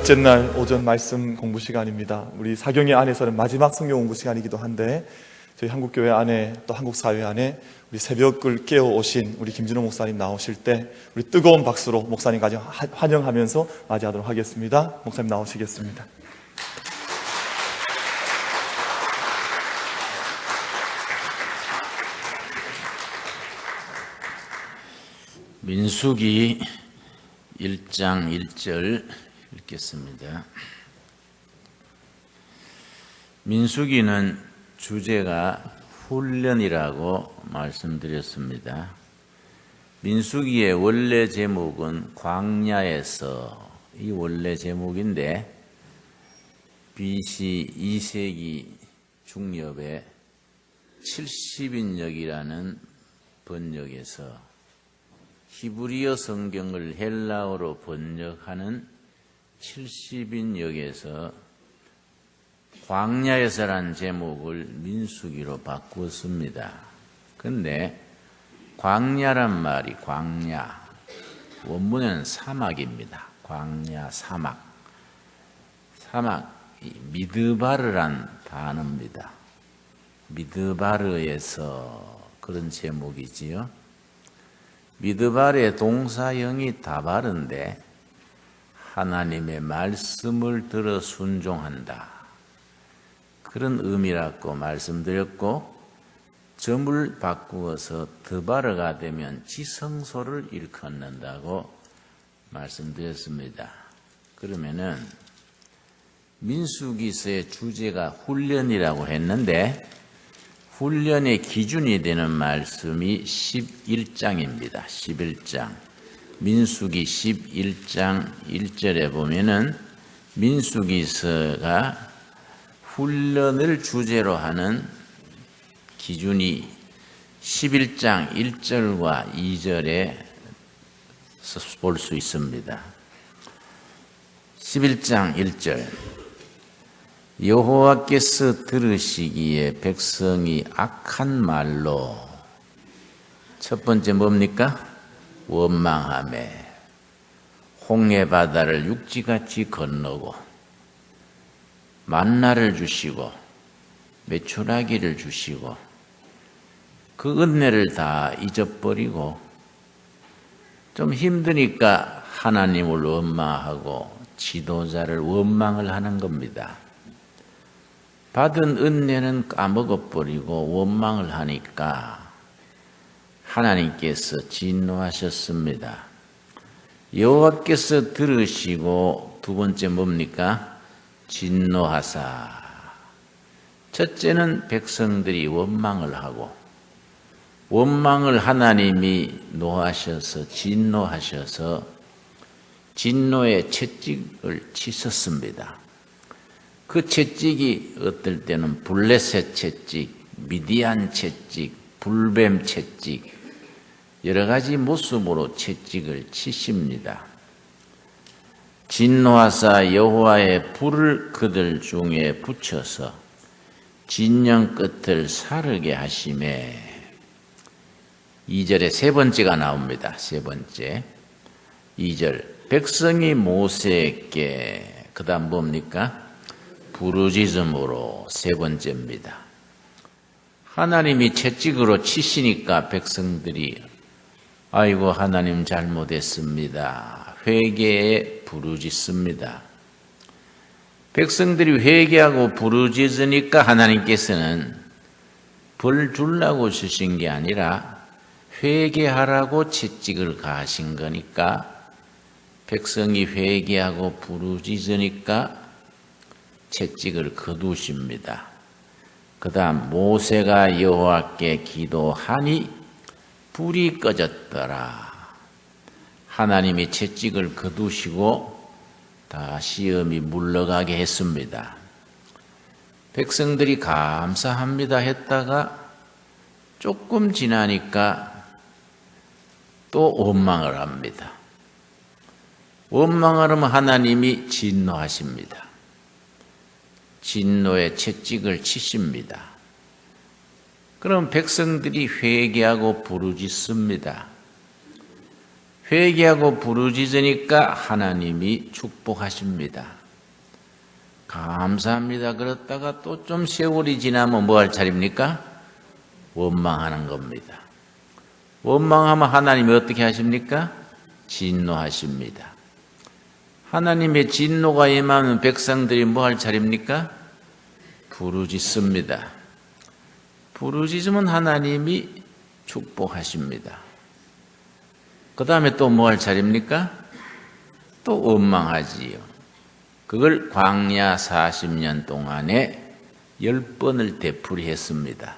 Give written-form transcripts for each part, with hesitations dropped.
열째 날 오전 말씀 공부 시간입니다. 우리 사경회 안에서는 마지막 성경 공부 시간이기도 한데 저희 한국교회 안에 또 한국사회 안에 우리 새벽을 깨워 오신 우리 김진호 목사님 나오실 때 우리 뜨거운 박수로 목사님 가정 환영하면서 맞이하도록 하겠습니다. 목사님 나오시겠습니다. 민수기 1장 1절 읽겠습니다. 민수기는 주제가 훈련이라고 말씀드렸습니다. 민수기의 원래 제목은 광야에서, 이 원래 제목인데 BC 2세기 중엽에 70인역이라는 번역에서 히브리어 성경을 헬라어로 번역하는 70인역에서 광야에서란 제목을 민수기로 바꾸었습니다. 근데 광야란 말이 광야, 원문에는 사막입니다. 광야, 사막. 미드바르란 단어입니다. 미드바르에서 그런 제목이지요. 미드바르의 동사형이 다바른데 하나님의 말씀을 들어 순종한다, 그런 의미라고 말씀드렸고, 점을 바꾸어서 드바르가 되면 지성소를 일컫는다고 말씀드렸습니다. 그러면은 민수기서의 주제가 훈련이라고 했는데 훈련의 기준이 되는 말씀이 11장입니다. 11장. 민수기 11장 1절에 보면은 민수기서가 훈련을 주제로 하는 기준이 11장 1절과 2절에 볼 수 있습니다. 11장 1절. 여호와께서 들으시기에 백성이 악한 말로, 첫 번째 뭡니까? 원망하매 홍해 바다를 육지같이 건너고 만나를 주시고 메추라기를 주시고 그 은혜를 다 잊어버리고 좀 힘드니까 하나님을 원망하고 지도자를 원망을 하는 겁니다. 받은 은혜는 까먹어버리고 원망을 하니까 하나님께서 진노하셨습니다. 여호와께서 들으시고 두 번째 뭡니까? 진노하사. 첫째는 백성들이 원망을 하고, 원망을 하나님이 노하셔서 진노하셔서 진노의 채찍을 치셨습니다. 그 채찍이 어떨 때는 블레셋 채찍, 미디안 채찍, 불뱀 채찍, 여러 가지 모습으로 채찍을 치십니다. 진노하사 여호와의 불을 그들 중에 붙여서 진영 끝을 사르게 하시매. 2절에 세 번째가 나옵니다. 세 번째. 2절. 백성이 모세에게, 그 다음 뭡니까? 부르짖음으로, 세 번째입니다. 하나님이 채찍으로 치시니까 백성들이 아이고 하나님 잘못했습니다, 회개에 부르짖습니다. 백성들이 회개하고 부르짖으니까 하나님께서는 벌 주려고 주신 게 아니라 회개하라고 채찍을 가하신 거니까, 백성이 회개하고 부르짖으니까 채찍을 거두십니다. 그 다음 모세가 여호와께 기도하니 불이 꺼졌더라. 하나님이 채찍을 거두시고 다 시험이 물러가게 했습니다. 백성들이 감사합니다 했다가 조금 지나니까 또 원망을 합니다. 원망을 하면 하나님이 진노하십니다. 진노의 채찍을 치십니다. 그럼 백성들이 회개하고 부르짖습니다. 회개하고 부르짖으니까 하나님이 축복하십니다. 감사합니다. 그렇다가 또 좀 세월이 지나면 뭐 할 차례입니까? 원망하는 겁니다. 원망하면 하나님이 어떻게 하십니까? 진노하십니다. 하나님의 진노가 임하면 백성들이 뭐 할 차례입니까? 부르짖습니다. 부르짖으면 하나님이 축복하십니다. 그 다음에 또 뭐 할 차례입니까? 또 원망하지요. 그걸 광야 40년 동안에 10번을 되풀이했습니다.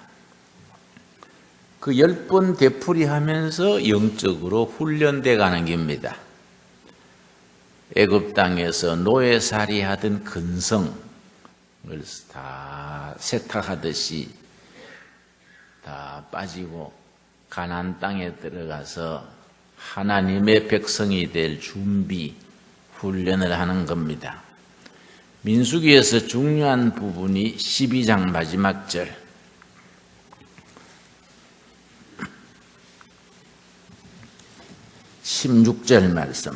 그 10번 되풀이하면서 영적으로 훈련돼 가는 겁니다. 애굽 땅에서 노예살이 하던 근성을 다 세탁하듯이 다 빠지고 가나안 땅에 들어가서 하나님의 백성이 될 준비 훈련을 하는 겁니다. 민수기에서 중요한 부분이 12장 마지막 절 16절 말씀.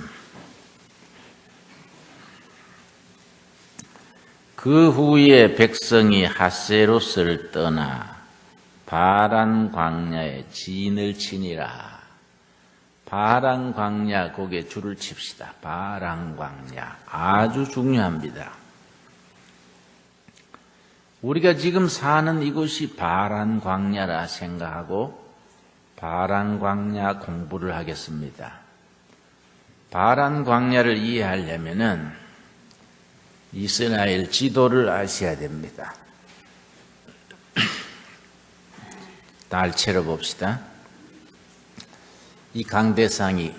그 후에 백성이 하세롯을 떠나 바란 광야에 진을 치니라. 바란 광야, 거기에 줄을 칩시다. 바란 광야. 아주 중요합니다. 우리가 지금 사는 이곳이 바란 광야라 생각하고 바란 광야 공부를 하겠습니다. 바란 광야를 이해하려면은 이스라엘 지도를 아셔야 됩니다. 달채로 봅시다. 이 강대상이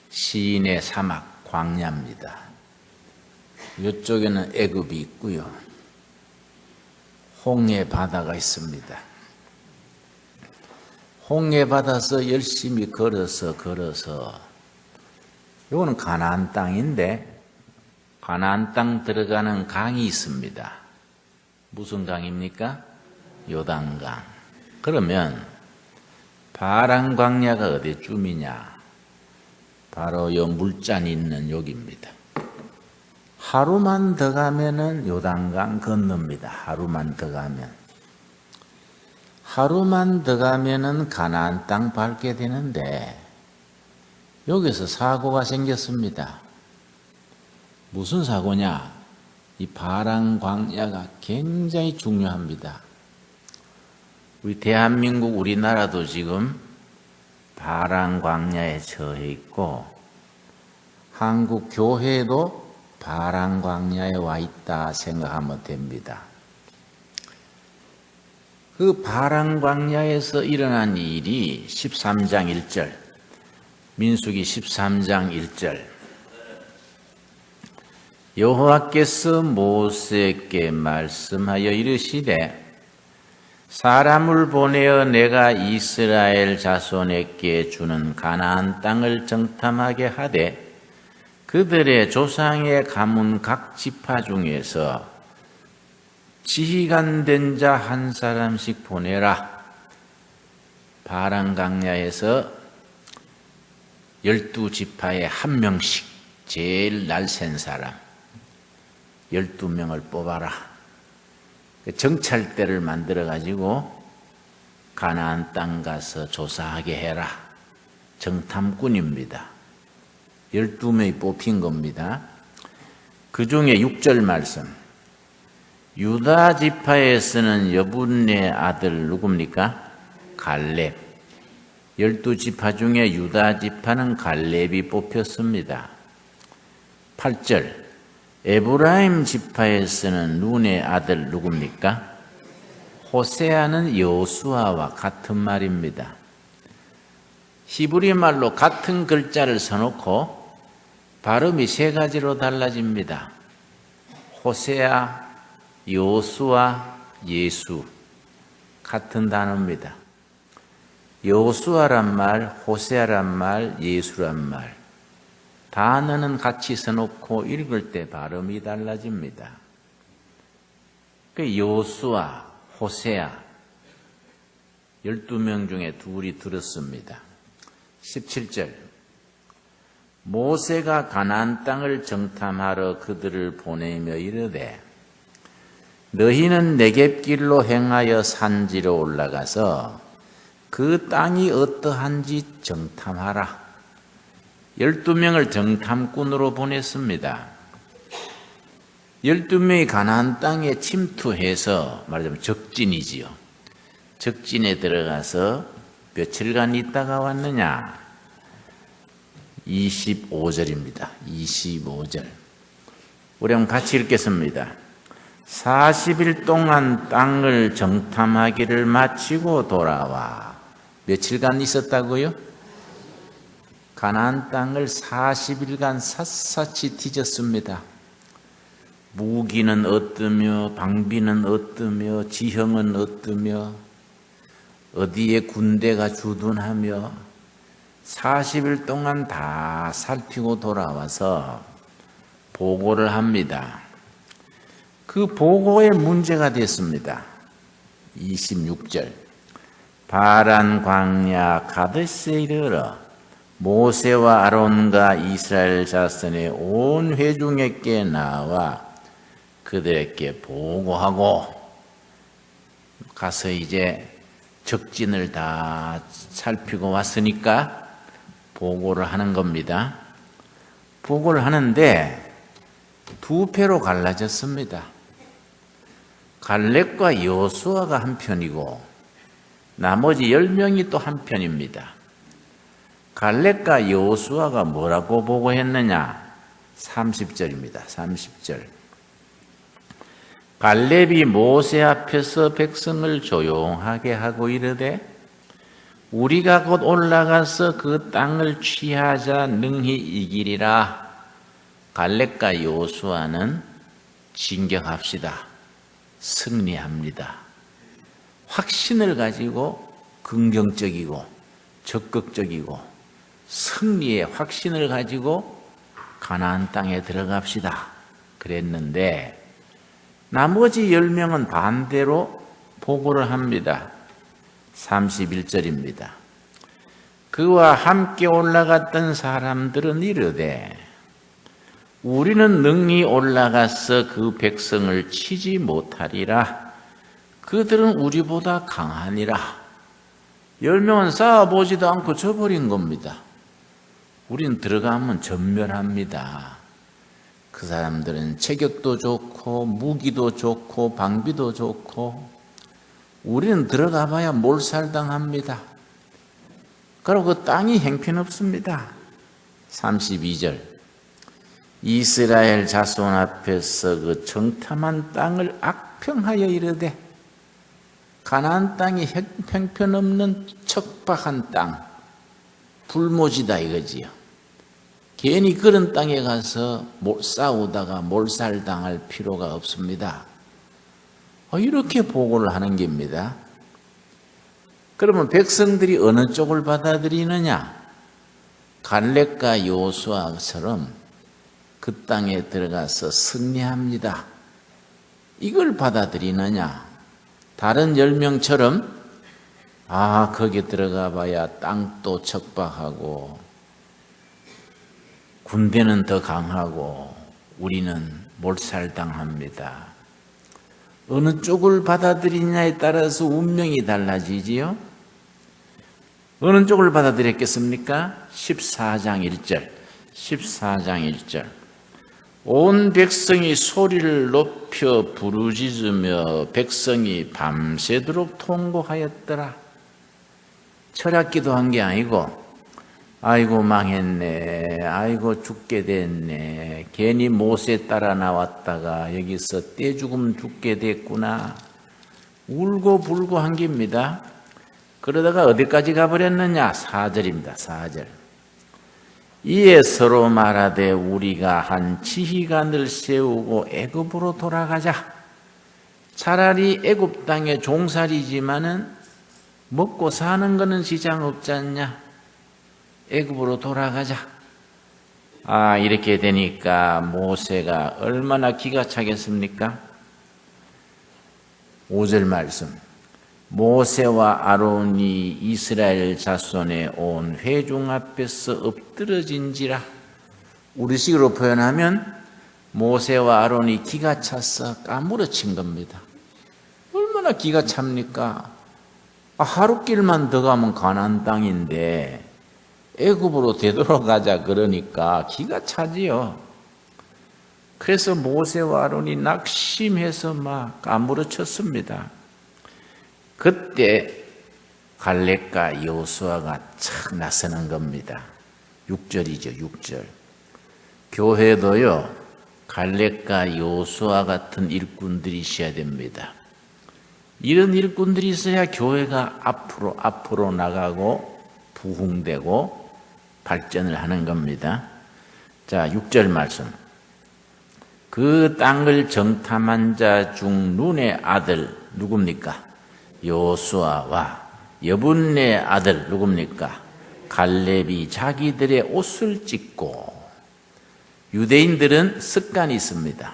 시인의 사막 광야입니다. 이쪽에는 애굽이 있고요. 홍해 바다가 있습니다. 홍해 바다에서 열심히 걸어서 이거는 가나안 땅인데 가나안 땅 들어가는 강이 있습니다. 무슨 강입니까? 요단강. 그러면 바란 광야가 어디쯤이냐? 바로 요 물잔이 있는 여기입니다. 하루만 더 가면은 요단강 건넙니다. 하루만 더 가면은 가나안 땅 밟게 되는데 여기서 사고가 생겼습니다. 무슨 사고냐? 이 바란 광야가 굉장히 중요합니다. 우리 대한민국 우리나라도 지금 바란 광야에 처해 있고 한국 교회도 바란 광야에 와 있다 생각하면 됩니다. 그 바란 광야에서 일어난 일이 13장 1절, 민수기 13장 1절. 여호와께서 모세에게 말씀하여 이르시되 사람을 보내어 내가 이스라엘 자손에게 주는 가나안 땅을 정탐하게 하되 그들의 조상의 가문 각 지파 중에서 지휘관된 자 한 사람씩 보내라. 바란 광야에서 12지파에 한 명씩 제일 날쌘 사람 12명을 뽑아라. 정찰대를 만들어 가지고 가나안 땅 가서 조사하게 해라. 정탐꾼입니다. 12명이 뽑힌 겁니다. 그 중에 6절 말씀. 유다 지파에서는 여분네 아들 누굽니까? 갈렙. 12지파 중에 유다 지파는 갈렙이 뽑혔습니다. 8절. 에브라임 지파에서는 눈의 아들 누굽니까? 호세아는 여호수아와 같은 말입니다. 히브리 말로 같은 글자를 써놓고 발음이 세 가지로 달라집니다. 호세아, 여호수아, 예수 같은 단어입니다. 여호수아란 말, 호세아란 말, 예수란 말 단어는 같이 써놓고 읽을 때 발음이 달라집니다. 그 여호수아, 호세아 12명 중에 둘이 들었습니다. 17절 모세가 가나안 땅을 정탐하러 그들을 보내며 이르되 너희는 네겝길로 행하여 산지로 올라가서 그 땅이 어떠한지 정탐하라. 12명을 정탐꾼으로 보냈습니다. 12명이 가나안 땅에 침투해서 말하자면 적진이지요. 적진에 들어가서 며칠간 있다가 왔느냐? 25절입니다. 25절. 우리 한번 같이 읽겠습니다. 40일 동안 땅을 정탐하기를 마치고 돌아와. 며칠간 있었다고요? 가나안 땅을 40일간 샅샅이 뒤졌습니다. 무기는 어떠며 방비는 어떠며 지형은 어떠며 어디에 군대가 주둔하며 40일 동안 다 살피고 돌아와서 보고를 합니다. 그 보고에 문제가 됐습니다. 26절. 바란 광야 가데스에 이르러 모세와 아론과 이스라엘 자손의 온 회중에게 나와 그들에게 보고하고 가서 이제 적진을 다 살피고 왔으니까 보고를 하는 겁니다. 보고를 하는데 두 패로 갈라졌습니다. 갈렙과 여호수아가 한 편이고 나머지 10명이 또 한 편입니다. 갈렙과 여호수아가 뭐라고 보고했느냐? 30절입니다. 30절. 갈렙이 모세 앞에서 백성을 조용하게 하고 이르되 우리가 곧 올라가서 그 땅을 취하자 능히 이기리라. 갈렙과 여호수아는 진격합시다. 승리합니다. 확신을 가지고 긍정적이고 적극적이고 승리의 확신을 가지고 가나안 땅에 들어갑시다. 그랬는데 나머지 10명은 반대로 보고를 합니다. 31절입니다. 그와 함께 올라갔던 사람들은 이르되 우리는 능히 올라가서 그 백성을 치지 못하리라. 그들은 우리보다 강하니라. 10명은 싸워보지도 않고 져버린 겁니다. 우린 들어가면 전멸합니다. 그 사람들은 체격도 좋고 무기도 좋고 방비도 좋고 우리는 들어가 봐야 몰살당합니다. 그리고 그 땅이 형편없습니다. 32절. 이스라엘 자손 앞에서 그 정탐한 땅을 악평하여 이르되 가나안 땅이 형편없는 척박한 땅, 불모지다 이거지요. 괜히 그런 땅에 가서 싸우다가 몰살당할 필요가 없습니다. 이렇게 보고를 하는 겁니다. 그러면 백성들이 어느 쪽을 받아들이느냐? 갈렙과 여호수아처럼 그 땅에 들어가서 승리합니다. 이걸 받아들이느냐? 다른 10명처럼 거기 들어가 봐야 땅도 척박하고 군대는 더 강하고 우리는 몰살당합니다. 어느 쪽을 받아들이냐에 따라서 운명이 달라지지요. 어느 쪽을 받아들였겠습니까? 14장 1절. 14장 1절. 온 백성이 소리를 높여 부르짖으며 백성이 밤새도록 통곡하였더라. 철학기도 한 게 아니고 아이고 망했네, 아이고 죽게 됐네, 괜히 모세 따라 나왔다가 여기서 떼죽음 죽게 됐구나, 울고 불고 한 겁니다. 그러다가 어디까지 가버렸느냐? 4절입니다. 4절. 이에 서로 말하되 우리가 한 지휘관을 세우고 애굽으로 돌아가자. 차라리 애굽 땅에 종살이지만은 먹고 사는 거는 지장 없지 않냐? 애굽으로 돌아가자. 이렇게 되니까 모세가 얼마나 기가 차겠습니까? 5절 말씀. 모세와 아론이 이스라엘 자손의 온 회중 앞에서 엎드러진지라. 우리식으로 표현하면 모세와 아론이 기가 차서 까무러친 겁니다. 얼마나 기가 찹니까? 하루길만 더 가면 가나안 땅인데 애굽으로 되돌아가자 그러니까 기가 차지요. 그래서 모세와 아론이 낙심해서 막 까무러쳤습니다. 그때 갈렙과 여호수아가 착 나서는 겁니다. 6절이죠, 6절. 교회도요, 갈렙과 여호수아 같은 일꾼들이 있어야 됩니다. 이런 일꾼들이 있어야 교회가 앞으로 나가고 부흥되고 발전을 하는 겁니다. 자, 6절 말씀. 그 땅을 정탐한 자 중 눈의 아들 누굽니까? 여호수아와 여분네 아들 누굽니까? 갈렙이 자기들의 옷을 찢고. 유대인들은 습관이 있습니다.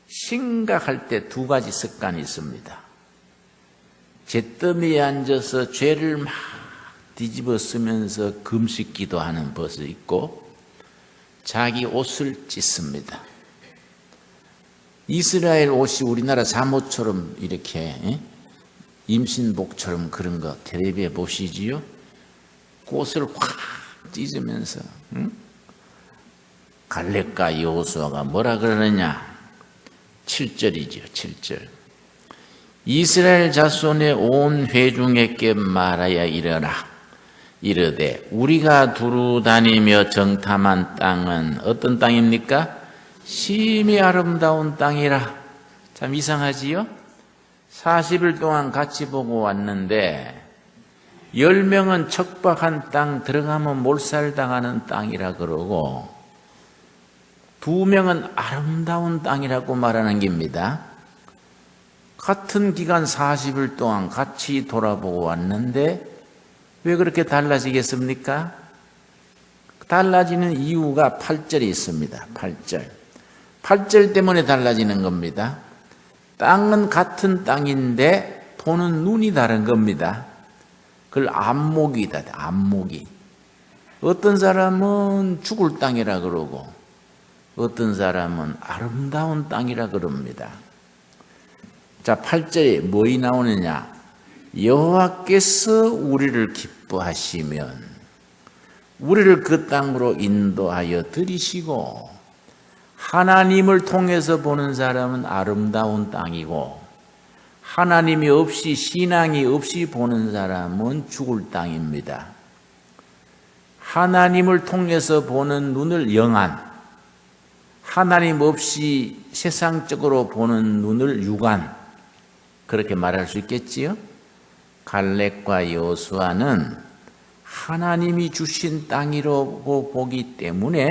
심각할 때 두 가지 습관이 있습니다. 잿더미에 앉아서 죄를 막 뒤집어 쓰면서 금식 기도하는 버릇이 있고 자기 옷을 찢습니다. 이스라엘 옷이 우리나라 잠옷처럼 이렇게 임신복처럼 그런 거 텔레비에 보시지요? 옷을 확 찢으면서 갈렙과 여호수아가 뭐라 그러느냐? 7절이죠. 7절. 이스라엘 자손의 온 회중에게 말하여 이르라. 이르되 우리가 두루 다니며 정탐한 땅은 어떤 땅입니까? 심히 아름다운 땅이라. 참 이상하지요? 40일 동안 같이 보고 왔는데 10명은 척박한 땅 들어가면 몰살당하는 땅이라 그러고 2명은 아름다운 땅이라고 말하는 겁니다. 같은 기간 40일 동안 같이 돌아보고 왔는데 왜 그렇게 달라지겠습니까? 달라지는 이유가 8절에 있습니다. 8절. 8절 때문에 달라지는 겁니다. 땅은 같은 땅인데 보는 눈이 다른 겁니다. 그걸 안목이다. 안목이. 어떤 사람은 죽을 땅이라 그러고 어떤 사람은 아름다운 땅이라 그럽니다. 자, 8절에 뭐이 나오느냐? 여호와께서 우리를 기뻐하시면 우리를 그 땅으로 인도하여 들이시고 하나님을 통해서 보는 사람은 아름다운 땅이고 하나님이 없이 신앙이 없이 보는 사람은 죽을 땅입니다. 하나님을 통해서 보는 눈을 영안, 하나님 없이 세상적으로 보는 눈을 유관, 그렇게 말할 수 있겠지요? 갈렙과 여호수아는 하나님이 주신 땅이라고 보기 때문에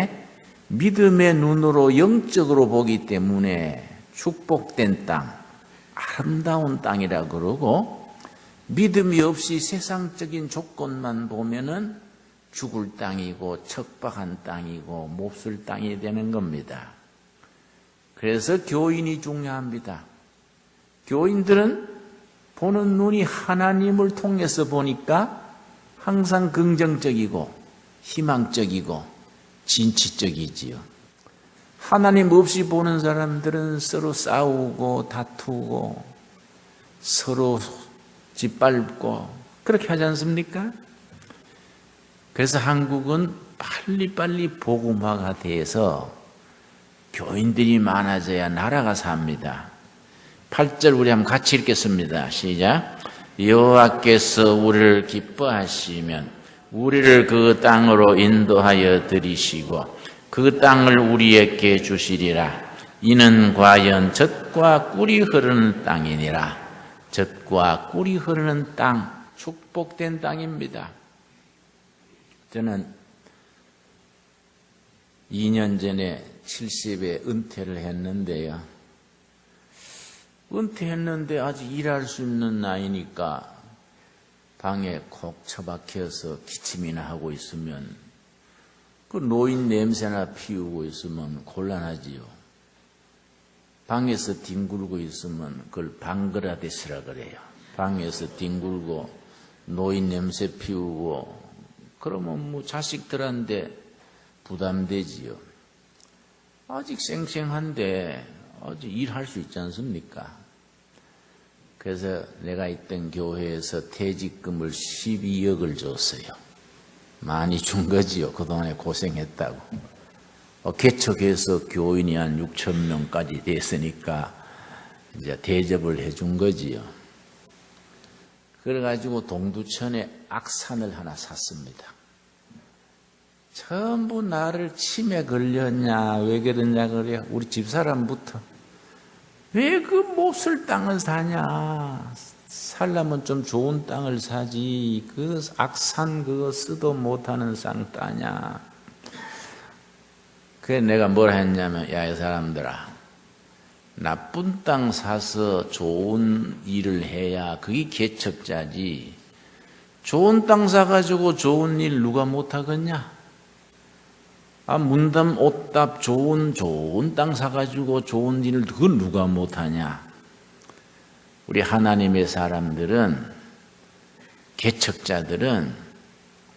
믿음의 눈으로 영적으로 보기 때문에 축복된 땅, 아름다운 땅이라 그러고 믿음이 없이 세상적인 조건만 보면은 죽을 땅이고 척박한 땅이고 몹쓸 땅이 되는 겁니다. 그래서 교인이 중요합니다. 교인들은 보는 눈이 하나님을 통해서 보니까 항상 긍정적이고 희망적이고 진취적이지요. 하나님 없이 보는 사람들은 서로 싸우고 다투고 서로 짓밟고 그렇게 하지 않습니까? 그래서 한국은 빨리빨리 복음화가 돼서 교인들이 많아져야 나라가 삽니다. 8절 우리 한번 같이 읽겠습니다. 시작. 여호와께서 우리를 기뻐하시면 우리를 그 땅으로 인도하여 들이시고 그 땅을 우리에게 주시리라. 이는 과연 젖과 꿀이 흐르는 땅이니라. 젖과 꿀이 흐르는 땅, 축복된 땅입니다. 저는 2년 전에 70에 은퇴를 했는데요. 은퇴했는데 아직 일할 수 있는 나이니까 방에 콕 처박혀서 기침이나 하고 있으면 그 노인 냄새나 피우고 있으면 곤란하지요. 방에서 뒹굴고 있으면 그걸 방그라데스라 그래요. 방에서 뒹굴고 노인 냄새 피우고 그러면 뭐 자식들한테 부담되지요. 아직 쌩쌩한데 아직 일할 수 있지 않습니까? 그래서 내가 있던 교회에서 퇴직금을 12억을 줬어요. 많이 준 거지요. 그동안에 고생했다고. 개척해서 교인이 한 6천 명까지 됐으니까 이제 대접을 해준 거지요. 그래가지고 동두천에 악산을 하나 샀습니다. 전부 나를 치매 걸렸냐, 왜 그러냐 그래요. 우리 집사람부터. 왜 그 못 쓸 땅을 사냐. 살려면 좀 좋은 땅을 사지. 그 악산 그거 쓰도 못하는 쌍 따냐. 그래 내가 뭘 했냐면, 야, 이 사람들아. 나쁜 땅 사서 좋은 일을 해야 그게 개척자지. 좋은 땅 사가지고 좋은 일 누가 못하겠냐? 문담, 옷답, 좋은 땅 사가지고 좋은 일을 그걸 누가 못하냐? 우리 하나님의 사람들은, 개척자들은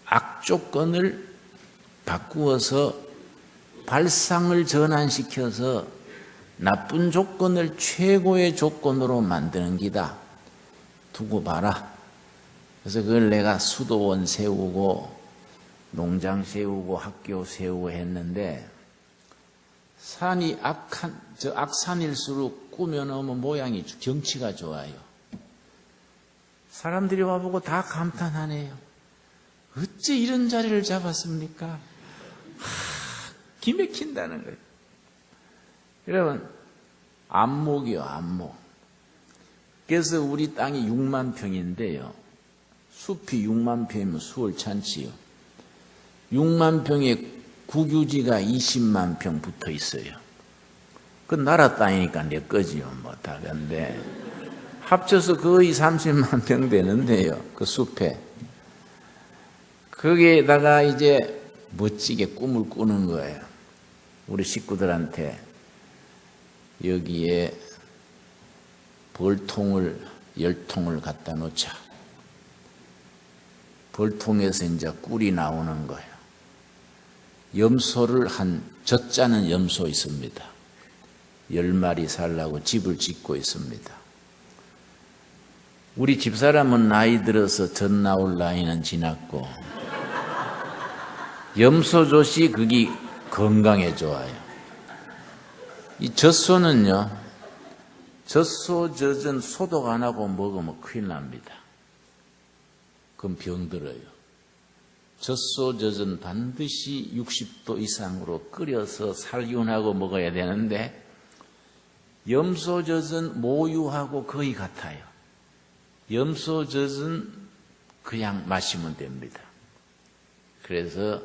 악조건을 바꾸어서 발상을 전환시켜서 나쁜 조건을 최고의 조건으로 만드는 기다. 두고 봐라. 그래서 그걸 내가 수도원 세우고 농장 세우고 학교 세우고 했는데, 산이 악산일수록 꾸며놓으면 모양이 경치가 좋아요. 사람들이 와보고 다 감탄하네요. 어째 이런 자리를 잡았습니까? 기맥힌다는 거예요. 여러분, 안목이요, 안목. 그래서 우리 땅이 6만 평인데요. 숲이 6만 평이면 수월찮지요. 6만 평에 국유지가 20만 평 붙어 있어요. 그 나라 땅이니까 내 거지요, 뭐, 다. 근데 합쳐서 거의 30만 평 되는데요, 그 숲에. 거기에다가 이제 멋지게 꿈을 꾸는 거예요. 우리 식구들한테 여기에 벌통을 10통을 갖다 놓자. 벌통에서 이제 꿀이 나오는 거예요. 염소를 젖자는 염소 있습니다. 10마리 살라고 집을 짓고 있습니다. 우리 집사람은 나이 들어서 젖 나올 나이는 지났고, 염소젖이 그게 건강에 좋아요. 이 젖소는요, 젖소젖은 소독 안 하고 먹으면 큰일 납니다. 그럼 병들어요. 젖소젖은 반드시 60도 이상으로 끓여서 살균하고 먹어야 되는데, 염소젖은 모유하고 거의 같아요. 염소젖은 그냥 마시면 됩니다. 그래서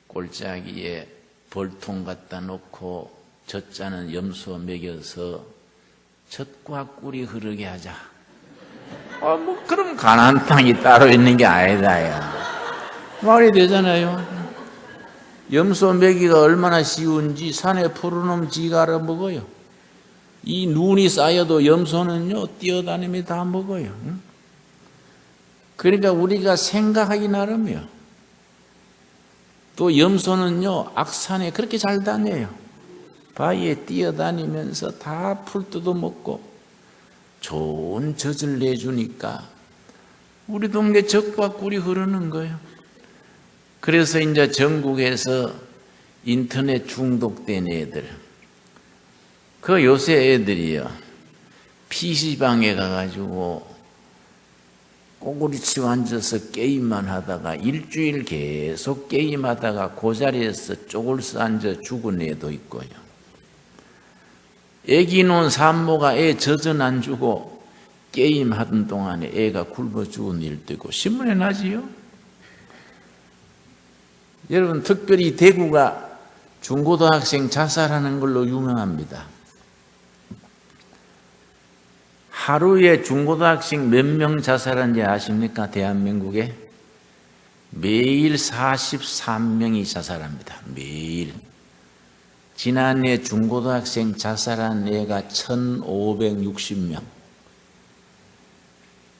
골짜기에 벌통 갖다 놓고 젖자는 염소 먹여서 젖과 꿀이 흐르게 하자. 그럼 가나안 땅이 따로 있는 게 아니다, 야. 말이 되잖아요. 염소 먹이가 얼마나 쉬운지 산에 풀어놓으면 지가 알아먹어요. 이 눈이 쌓여도 염소는요, 뛰어다니며 다 먹어요. 그러니까 우리가 생각하기 나름이요. 또 염소는요, 악산에 그렇게 잘 다녀요. 바위에 뛰어다니면서 다 풀 뜯어먹고 좋은 젖을 내주니까 우리 동네 젖과 꿀이 흐르는 거예요. 그래서 이제 전국에서 인터넷 중독된 애들, 그 요새 애들이요, PC방에 가가지고 꼬구리치고 앉아서 게임만 하다가 일주일 계속 게임하다가 그 자리에서 쪼글서 앉아 죽은 애도 있고요. 애기 놓은 산모가 애 젖은 안 주고 게임하던 동안에 애가 굶어 죽은 일도 있고 신문에 나지요. 여러분, 특별히 대구가 중고등학생 자살하는 걸로 유명합니다. 하루에 중고등학생 몇 명 자살하는지 아십니까? 대한민국에 매일 43명이 자살합니다. 매일. 지난해 중고등학생 자살한 애가 1560명.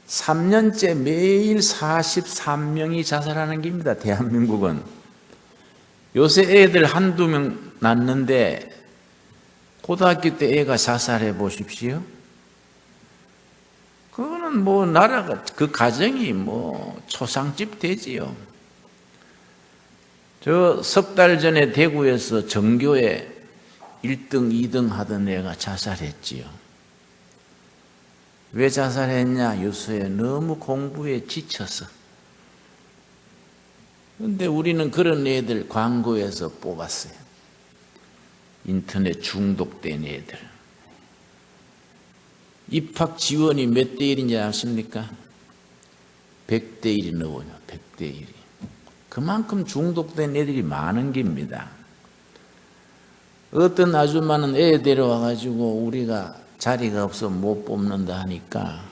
3년째 매일 43명이 자살하는 겁니다. 대한민국은. 요새 애들 한두 명 낳는데 고등학교 때 애가 자살해 보십시오. 그거는 뭐 나라가 그 가정이 뭐 초상집 되지요. 저 석 달 전에 대구에서 전교에 1등, 2등 하던 애가 자살했지요. 왜 자살했냐? 요새 너무 공부에 지쳐서. 그런데 우리는 그런 애들 광고에서 뽑았어요. 인터넷 중독된 애들. 입학 지원이 몇 대 1인지 아십니까? 100대 1이 넘어요. 100대 1이. 그만큼 중독된 애들이 많은 겁니다. 어떤 아줌마는 애 데려와가지고 우리가 자리가 없어 못 뽑는다 하니까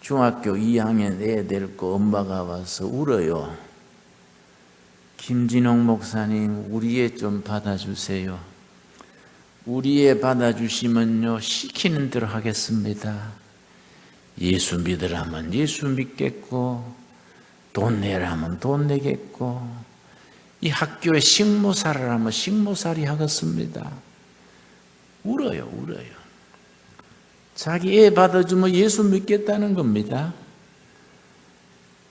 중학교 2학년 애 데리고 엄마가 와서 울어요. 김진홍 목사님, 우리 애 좀 받아주세요. 우리 애 받아주시면요, 시키는 대로 하겠습니다. 예수 믿으라면 예수 믿겠고, 돈 내라면 돈 내겠고, 이 학교에 식모살을 하면 식모살이 하겠습니다. 울어요. 자기 애 받아주면 예수 믿겠다는 겁니다.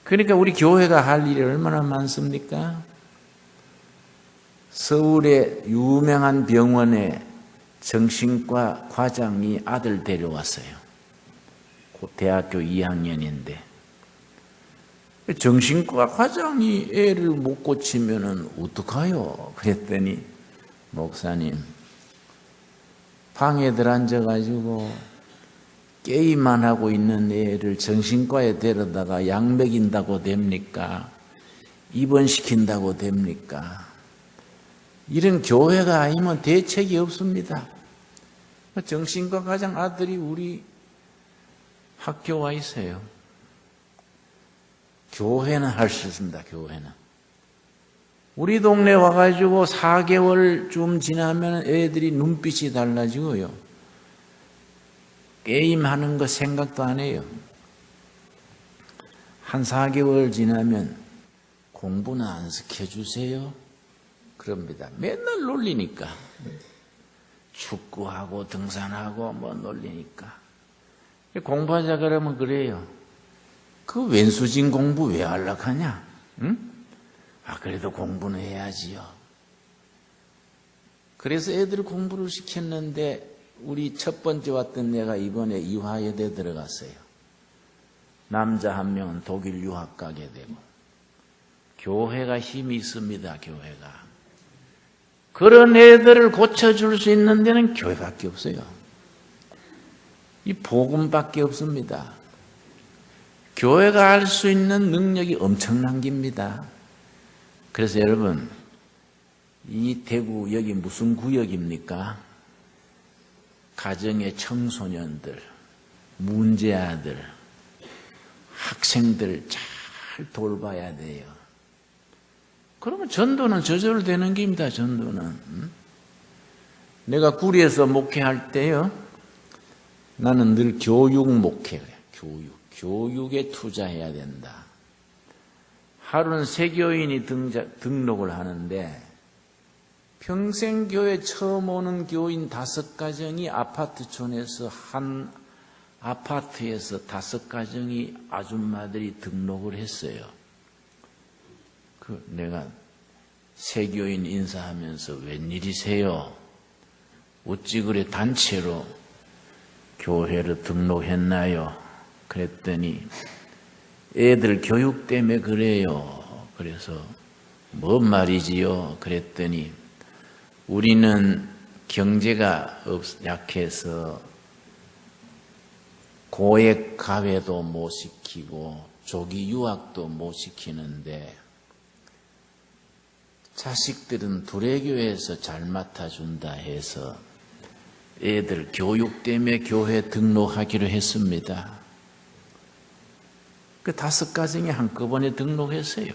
그러니까 우리 교회가 할 일이 얼마나 많습니까? 서울의 유명한 병원에 정신과 과장이 아들 데려왔어요. 대학교 2학년인데. 정신과 과장이 애를 못 고치면은 어떡해요? 그랬더니, 목사님, 방에들 앉아가지고 게임만 하고 있는 애를 정신과에 데려다가 약 먹인다고 됩니까? 입원시킨다고 됩니까? 이런 교회가 아니면 대책이 없습니다. 정신과 과장 아들이 우리 학교 와 있어요. 교회는 할 수 있습니다. 교회는. 우리 동네 와가지고 4개월 좀 지나면 애들이 눈빛이 달라지고요. 게임하는 거 생각도 안 해요. 한 4개월 지나면 공부는 안 시켜주세요. 그럽니다. 맨날 놀리니까. 축구하고 등산하고 뭐 놀리니까. 공부하자 그러면 그래요. 그 왼수진 공부 왜 하려고 하냐? 응? 그래도 공부는 해야지요. 그래서 애들 공부를 시켰는데 우리 첫 번째 왔던 애가 이번에 이화여대 들어갔어요. 남자 한 명은 독일 유학 가게 되고. 교회가 힘이 있습니다. 교회가. 그런 애들을 고쳐줄 수 있는 데는 교회밖에 없어요. 이 복음밖에 없습니다. 교회가 할 수 있는 능력이 엄청난 겁니다. 그래서 여러분, 이 대구 여기 무슨 구역입니까? 가정의 청소년들, 문제아들, 학생들 잘 돌봐야 돼요. 그러면 전도는 저절로 되는 겁니다. 전도는. 내가 구리에서 목회할 때요, 나는 늘 교육 목회예요. 교육에 투자해야 된다. 하루는 세교인이 등록을 하는데 평생 교회 처음 오는 교인 5가정이 아파트촌에서 한 아파트에서 5가정이 아줌마들이 등록을 했어요. 내가 세교인 인사하면서 웬일이세요? 어찌 그래 단체로 교회를 등록했나요? 그랬더니 애들 교육 때문에 그래요. 그래서 뭔 말이지요? 그랬더니 우리는 경제가 약해서 고액 가회도 못 시키고 조기 유학도 못 시키는데 자식들은 두레교회에서 잘 맡아준다 해서 애들 교육 때문에 교회 등록하기로 했습니다. 그 5가정이 한꺼번에 등록했어요.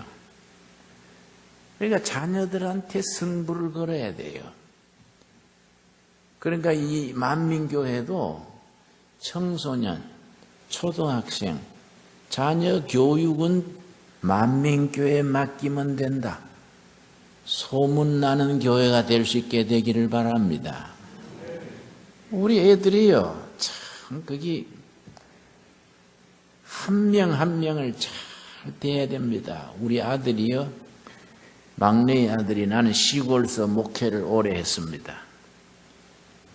그러니까 자녀들한테 승부를 걸어야 돼요. 그러니까 이 만민교회도 청소년, 초등학생, 자녀 교육은 만민교회에 맡기면 된다. 소문나는 교회가 될 수 있게 되기를 바랍니다. 우리 애들이요, 참, 거기, 한 명 한 명을 잘 대해야 됩니다. 우리 아들이요, 막내 아들이 나는 시골서 목회를 오래 했습니다.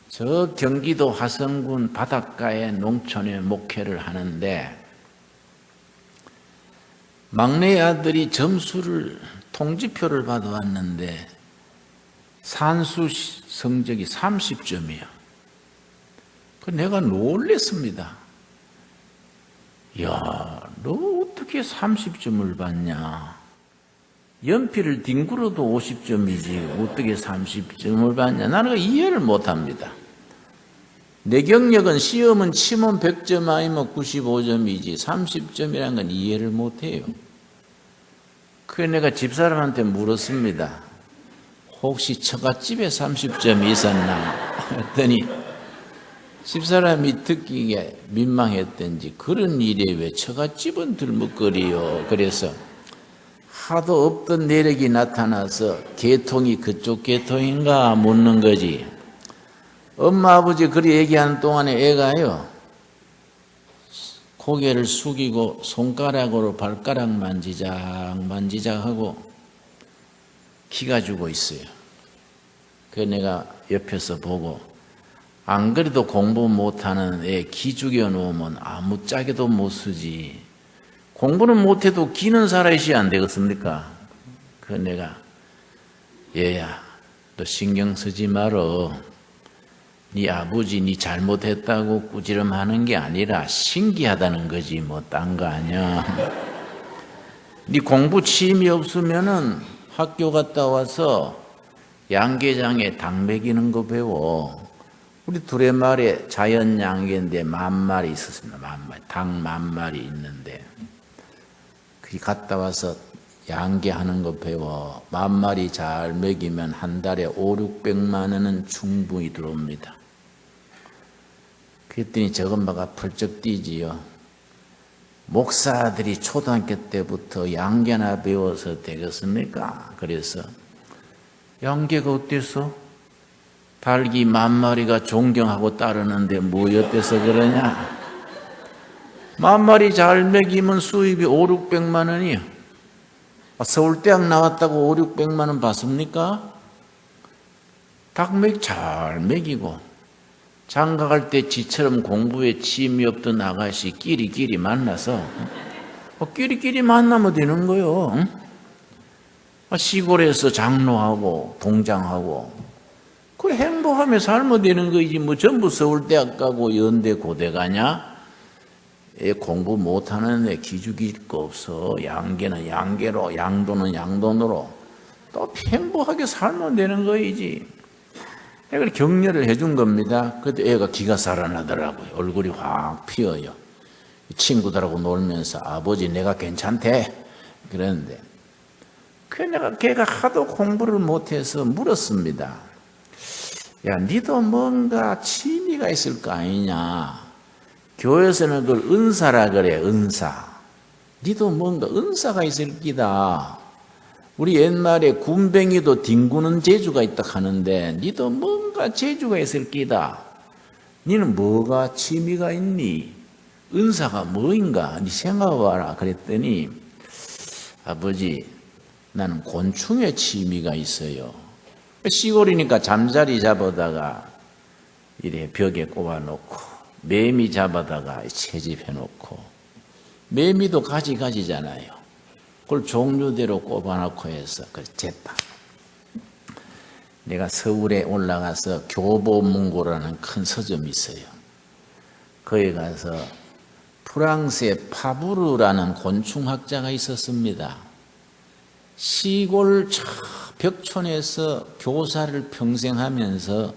저 경기도 화성군 바닷가의 농촌에 목회를 하는데, 막내 아들이 점수를, 통지표를 받아왔는데, 산수 성적이 30점이요. 내가 놀랬습니다. 야, 너 어떻게 30점을 받냐? 연필을 뒹굴어도 50점이지 어떻게 30점을 받냐? 나는 이해를 못합니다. 내 경력은 시험은 치면 100점 아니면 95점이지 30점이라는 건 이해를 못해요. 그래서 내가 집사람한테 물었습니다. 혹시 처갓집에 30점이 있었나? 했더니 집사람이 듣기에 민망했던지 그런 일에 왜 처갓집은 들먹거리요. 그래서 하도 없던 내력이 나타나서 계통이 그쪽 계통인가 묻는 거지. 엄마 아버지 그리 얘기하는 동안에 애가요 고개를 숙이고 손가락으로 발가락 만지작 하고 기가 주고 있어요. 그래서 내가 옆에서 보고 안 그래도 공부 못하는 애 기 죽여 놓으면 아무짝에도 못 쓰지. 공부는 못해도 기는 살아야지 안 되겠습니까? 그래서 내가 얘야 너 신경 쓰지 말어. 네 아버지 네 잘못했다고 꾸지람하는 게 아니라 신기하다는 거지 뭐 딴 거 아니야. 네 공부 취미 없으면은 학교 갔다 와서 양계장에 닭 먹이는 거 배워. 우리 두레마리에 자연 양계인데 10,000마리 있었습니다. 10,000마리. 닭 10,000마리 있는데 그 갔다 와서 양계하는 거 배워. 10,000마리 잘 먹이면 한 달에 500~600만 원은 충분히 들어옵니다. 그랬더니 저건바가 펄쩍 뛰지요. 목사들이 초등학교 때부터 양계나 배워서 되겠습니까? 그래서 양계가 어땠어? 닭이 10,000마리가 존경하고 따르는데 뭐 어때서 그러냐? 10,000마리 잘 먹이면 수입이 500~600만 원이요. 서울대학 나왔다고 500~600만 원 받습니까? 닭 잘 먹이고 장가갈 때 지처럼 공부에 취미 없던 아가씨 끼리끼리 만나서 끼리끼리 만나면 되는 거요. 시골에서 장로하고 동장하고 그래 행복하며 살면 되는 거지 뭐 전부 서울대학 가고 연대 고대 가냐? 애 공부 못하는 애 기죽일 거 없어. 양계는 양계로 양돈은 양돈으로 또 행복하게 살면 되는 거이지. 내가 격려를 해준 겁니다. 그때 애가 기가 살아나더라고요. 얼굴이 확 피어요. 친구들하고 놀면서 아버지 내가 괜찮대 그랬는데 그래서 걔가 하도 공부를 못해서 물었습니다. 야, 니도 뭔가 취미가 있을 거 아니냐? 교회에서는 그걸 은사라 그래, 은사. 니도 뭔가 은사가 있을 기다. 우리 옛말에 군뱅이도 뒹구는 재주가 있다 하는데 니도 뭔가 재주가 있을 기다. 니는 뭐가 취미가 있니? 은사가 뭐인가? 니 생각해봐라. 그랬더니 아버지 나는 곤충의 취미가 있어요. 시골이니까 잠자리 잡아다가 이래 벽에 꼽아놓고 매미 잡아다가 채집해놓고 매미도 가지가지잖아요. 그걸 종류대로 꼽아놓고 해서 그걸 쟀다. 내가 서울에 올라가서 교보문고라는 큰 서점이 있어요. 거기 가서 프랑스의 파브르라는 곤충학자가 있었습니다. 시골 벽촌에서 교사를 평생 하면서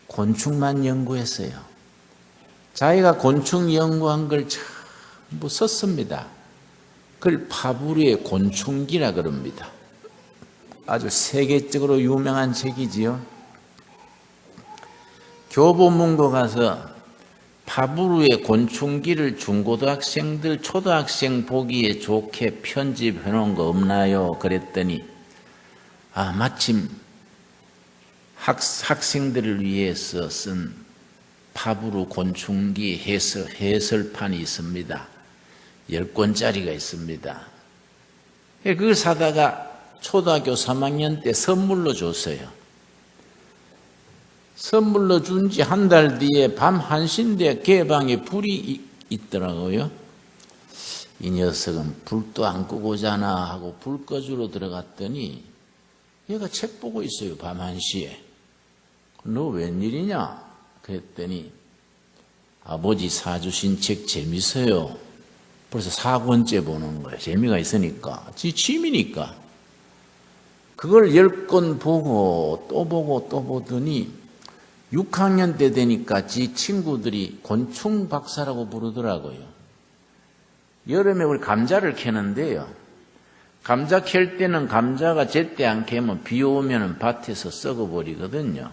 곤충만 연구했어요. 자기가 곤충 연구한 걸 전부 썼습니다. 그걸 파브르의 곤충기라 그럽니다. 아주 세계적으로 유명한 책이지요. 교보문고 가서 파브르의 곤충기를 중고등학생들, 초등학생 보기에 좋게 편집해 놓은 거 없나요? 그랬더니 마침 학생들을 위해서 쓴 파브르 곤충기 해설판이 있습니다. 10권짜리가 있습니다. 그걸 사다가 초등학교 3학년 때 선물로 줬어요. 선물로 준 지 한 달 뒤에 밤 1시인데 개방에 불이 있더라고요. 이 녀석은 불도 안 끄고 자나 하고 불 꺼주러 들어갔더니 얘가 책 보고 있어요. 밤 1시에. 너 웬일이냐? 그랬더니 아버지 사주신 책 재밌어요. 벌써 4권째 보는 거예요. 재미가 있으니까. 지 취미니까. 그걸 10권 보고 또 보고 또 보더니 6학년 때 되니까 지 친구들이 곤충 박사라고 부르더라고요. 여름에 우리 감자를 캐는데요. 감자 캘 때는 감자가 제때 안 캐면 비 오면 밭에서 썩어버리거든요.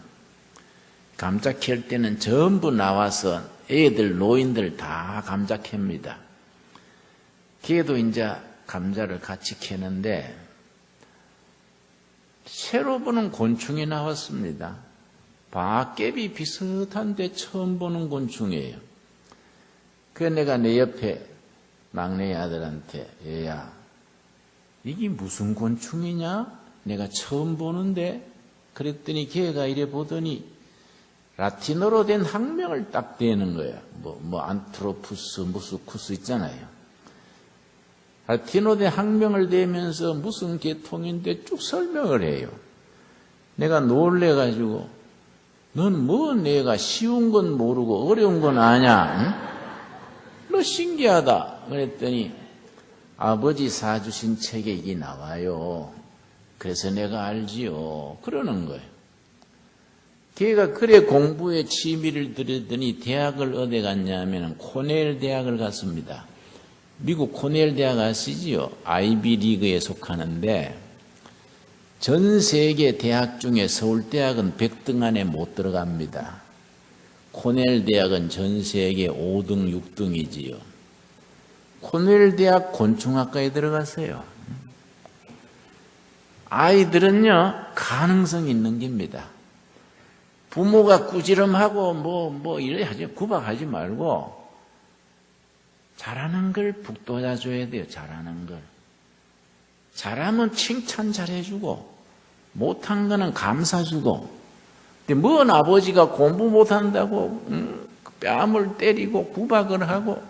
감자 캘 때는 전부 나와서 애들, 노인들 다 감자 캡니다. 걔도 이제 감자를 같이 캐는데 새로 보는 곤충이 나왔습니다. 박개비 비슷한데 처음 보는 곤충이에요. 그래서 내가 내 옆에 막내 아들한테 얘야 이게 무슨 곤충이냐? 내가 처음 보는데 그랬더니 걔가 이래 보더니 라틴어로 된 학명을 딱 대는 거야. 안트로푸스, 무스쿠스 있잖아요. 라틴어로 된 학명을 대면서 무슨 계통인데 쭉 설명을 해요. 내가 놀래가지고 넌 뭐 내가 쉬운 건 모르고 어려운 건 아냐? 응? 너 신기하다. 그랬더니 아버지 사주신 책에 이게 나와요. 그래서 내가 알지요. 그러는 거예요. 걔가 그래 공부에 취미를 들였더니 대학을 어디 갔냐면 코넬 대학을 갔습니다. 미국 코넬 대학 아시지요? 아이비리그에 속하는데 전 세계 대학 중에 서울대학은 100등 안에 못 들어갑니다. 코넬 대학은 전 세계 5등, 6등이지요. 코넬 대학 곤충학과에 들어갔어요. 아이들은요, 가능성이 있는 겁니다. 부모가 꾸지람하고 이래 하지, 구박하지 말고 잘하는 걸 북돋아줘야 돼요. 잘하는 걸. 잘하면 칭찬 잘해주고 못한 거는 감사주고. 근데 뭔 아버지가 공부 못한다고 뺨을 때리고 구박을 하고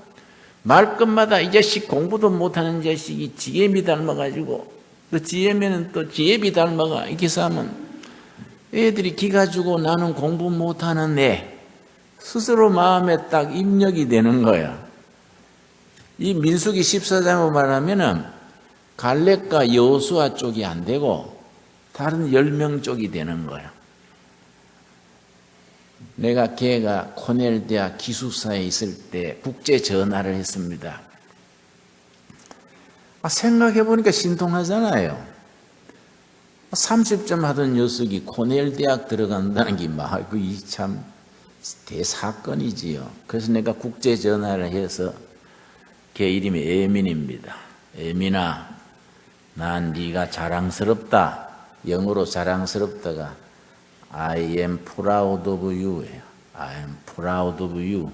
말끝마다 이 자식 공부도 못하는 자식이 지혜비 닮아가지고 그 지혜면은 또 지혜비 닮아가 이렇게 싸면 애들이 기가 주고 나는 공부 못하는 애 스스로 마음에 딱 입력이 되는 거야. 이 민수기 14장으로 말하면은 갈렙과 여호수아 쪽이 안 되고 다른 10명 쪽이 되는 거야. 내가 걔가 코넬 대학 기숙사에 있을 때 국제 전화를 했습니다. 생각해 보니까 신통하잖아요. 30점 하던 녀석이 코넬 대학 들어간다는 게 이 참 대사건이지요. 그래서 내가 국제 전화를 해서 걔 이름이 에민입니다. 에민아, 난 네가 자랑스럽다. 영어로 자랑스럽다가 I am proud of you예요. I am proud of you.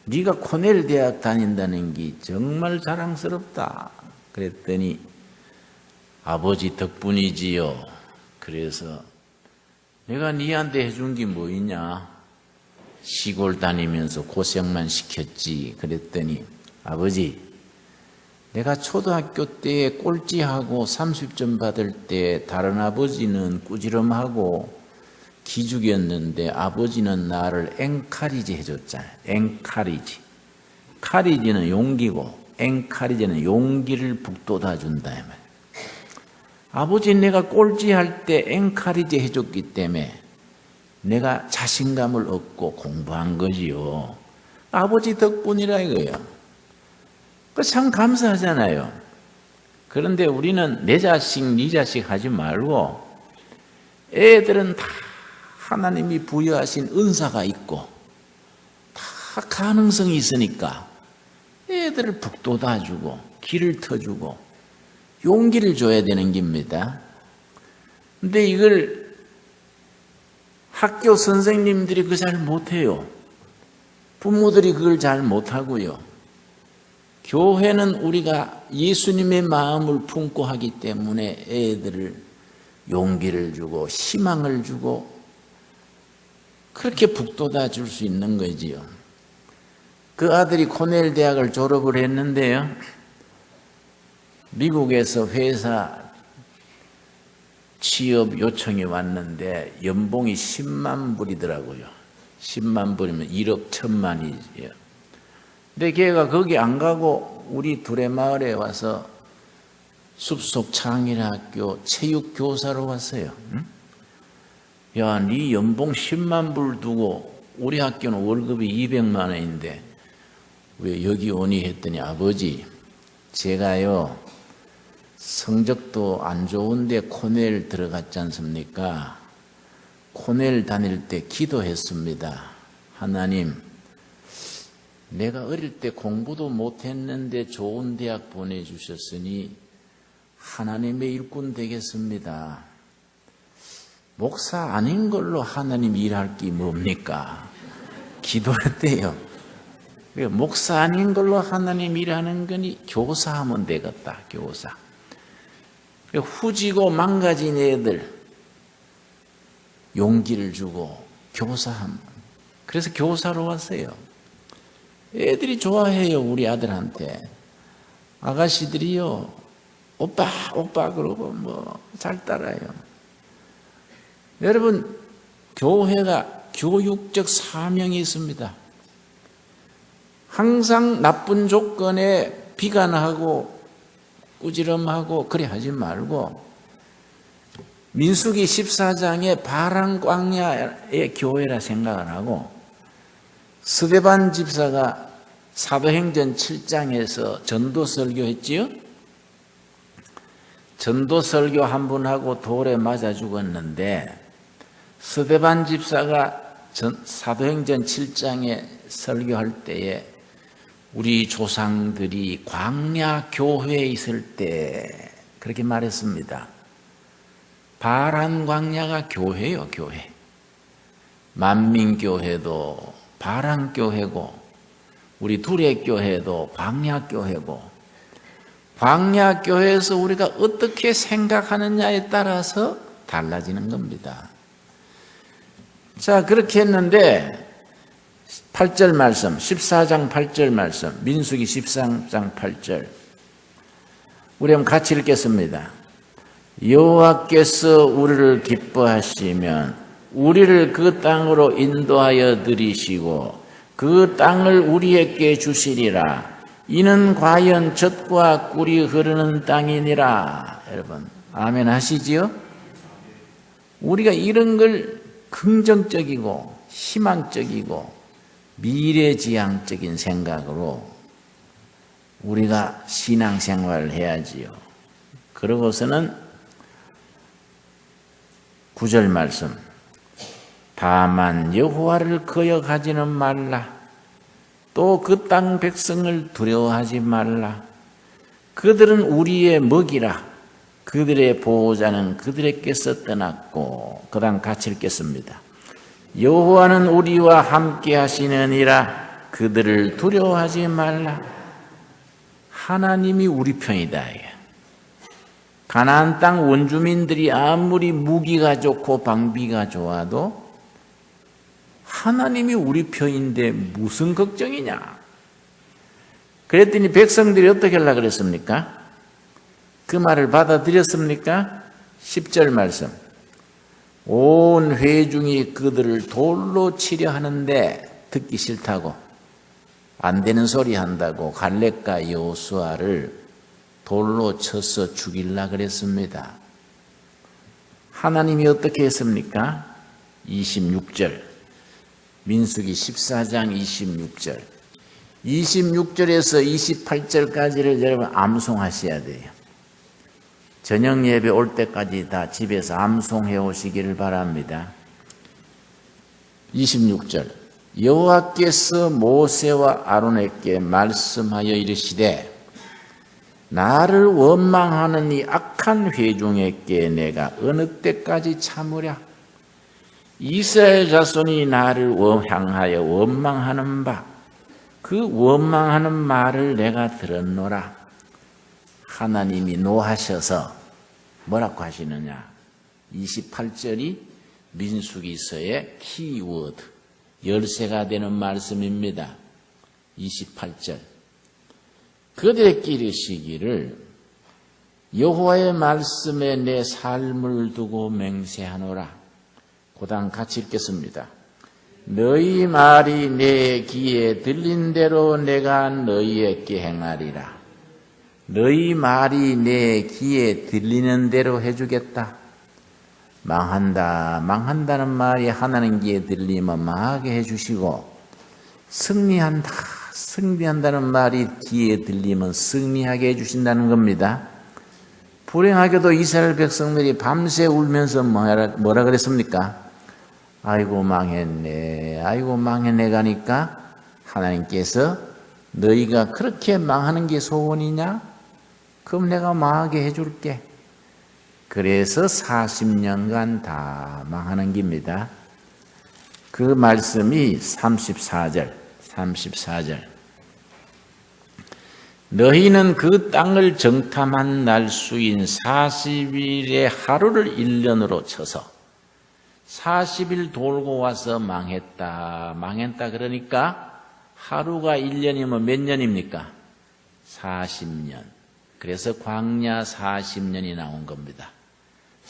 네가 코넬 대학 다닌다는 게 정말 자랑스럽다. 그랬더니 아버지 덕분이지요. 그래서 내가 네한테 해준 게 뭐 있냐? 시골 다니면서 고생만 시켰지. 그랬더니 아버지, 내가 초등학교 때 꼴찌하고 30점 받을 때 다른 아버지는 꾸지람하고 기죽였는데 아버지는 나를 엔카리지 해줬잖아요. 엔카리지. 카리지는 용기고 엔카리지는 용기를 북돋아 준다. 아버지 내가 꼴찌할 때 엔카리지 해줬기 때문에 내가 자신감을 얻고 공부한 거지요. 아버지 덕분이라 이거예요. 참 감사하잖아요. 그런데 우리는 내 자식, 네 자식 하지 말고 애들은 다 하나님이 부여하신 은사가 있고 다 가능성이 있으니까 애들을 북돋아주고 길을 터주고 용기를 줘야 되는 겁니다. 근데 이걸 학교 선생님들이 그걸 잘 못해요. 부모들이 그걸 잘 못하고요. 교회는 우리가 예수님의 마음을 품고 하기 때문에 애들을 용기를 주고 희망을 주고 그렇게 북돋아 줄 수 있는 거지요. 그 아들이 코넬 대학을 졸업을 했는데요. 미국에서 회사 취업 요청이 왔는데 연봉이 10만 불이더라고요. 10만 불이면 1억 1천만이지요. 근데 걔가 거기 안 가고 우리 두레마을에 와서 숲속 창일학교 체육교사로 왔어요. 응? 야, 네 연봉 10만 불 두고 우리 학교는 월급이 200만 원인데 왜 여기 오니 했더니 아버지 제가요 성적도 안 좋은데 코넬 들어갔지 않습니까? 코넬 다닐 때 기도했습니다. 하나님, 내가 어릴 때 공부도 못했는데 좋은 대학 보내주셨으니 하나님의 일꾼 되겠습니다. 목사 아닌 걸로 하나님 일할 게 뭡니까? 기도했대요. 목사 아닌 걸로 하나님 일하는 거니 교사하면 되겠다. 교사. 후지고 망가진 애들 용기를 주고 교사함. 그래서 교사로 왔어요. 애들이 좋아해요. 우리 아들한테. 아가씨들이요. 오빠 오빠 그러고 뭐 잘 따라요. 여러분 교회가 교육적 사명이 있습니다. 항상 나쁜 조건에 비관하고 꾸지럼하고 그래 하지 말고 민수기 14장에 바람 광야의 교회라 생각을 하고 스데반 집사가 사도행전 7장에서 전도 설교했지요. 전도 설교 한 분 하고 돌에 맞아 죽었는데 스데반 집사가 사도행전 7장에 설교할 때에 우리 조상들이 광야 교회에 있을 때 그렇게 말했습니다. 바란 광야가 교회요, 교회. 만민교회도 바란 교회고 우리 두레교회도 광야 교회고 광야 교회에서 우리가 어떻게 생각하느냐에 따라서 달라지는 겁니다. 자, 그렇게 했는데 8절 말씀, 14장 8절 말씀, 민수기 14장 8절. 우리 한번 같이 읽겠습니다. 여호와께서 우리를 기뻐하시면 우리를 그 땅으로 인도하여 들이시고 그 땅을 우리에게 주시리라. 이는 과연 젖과 꿀이 흐르는 땅이니라. 여러분, 아멘 하시지요? 우리가 이런 걸 긍정적이고 희망적이고 미래지향적인 생각으로 우리가 신앙생활을 해야지요. 그러고서는 9절 말씀. 다만 여호와를 거역하지는 말라. 또 그 땅 백성을 두려워하지 말라. 그들은 우리의 먹이라. 그들의 보호자는 그들에게서 떠났고. 그 다음 같이 읽겠습니다. 여호와는 우리와 함께 하시느니라. 그들을 두려워하지 말라. 하나님이 우리 편이다. 가나안 땅 원주민들이 아무리 무기가 좋고 방비가 좋아도 하나님이 우리 편인데 무슨 걱정이냐. 그랬더니 백성들이 어떻게 하려고 그랬습니까? 그 말을 받아들였습니까? 10절 말씀. 온 회중이 그들을 돌로 치려 하는데 듣기 싫다고 안 되는 소리 한다고 갈렙과 여호수아를 돌로 쳐서 죽이려 그랬습니다. 하나님이 어떻게 했습니까? 26절 민수기 14장 26절 26절에서 28절까지를 여러분 암송하셔야 돼요. 저녁 예배 올 때까지 다 집에서 암송해 오시기를 바랍니다. 26절 여호와께서 모세와 아론에게 말씀하여 이르시되 나를 원망하는 이 악한 회중에게 내가 어느 때까지 참으랴? 이스라엘 자손이 나를 향하여 원망하는 바, 그 원망하는 말을 내가 들었노라. 하나님이 노하셔서 뭐라고 하시느냐? 28절이 민수기서의 키워드, 열쇠가 되는 말씀입니다. 28절. 그들에게 이르시기를 여호와의 말씀에 내 삶을 두고 맹세하노라. 고단 같이 읽겠습니다. 너희 말이 내 귀에 들린 대로 내가 너희에게 행하리라. 너희 말이 내 귀에 들리는 대로 해주겠다. 망한다는 말이 하나님 귀에 들리면 망하게 해주시고, 승리한다는 말이 귀에 들리면 승리하게 해주신다는 겁니다. 불행하게도 이스라엘 백성들이 밤새 울면서 뭐라 그랬습니까? 아이고 망했네 가니까 하나님께서 너희가 그렇게 망하는 게 소원이냐? 그럼 내가 망하게 해줄게. 그래서 40년간 다 망하는 겁니다. 그 말씀이 34절. 너희는 그 땅을 정탐한 날수인 40일의 하루를 1년으로 쳐서 40일 돌고 와서 망했다 그러니까 하루가 1년이면 몇 년입니까? 40년. 그래서 광야 40년이 나온 겁니다.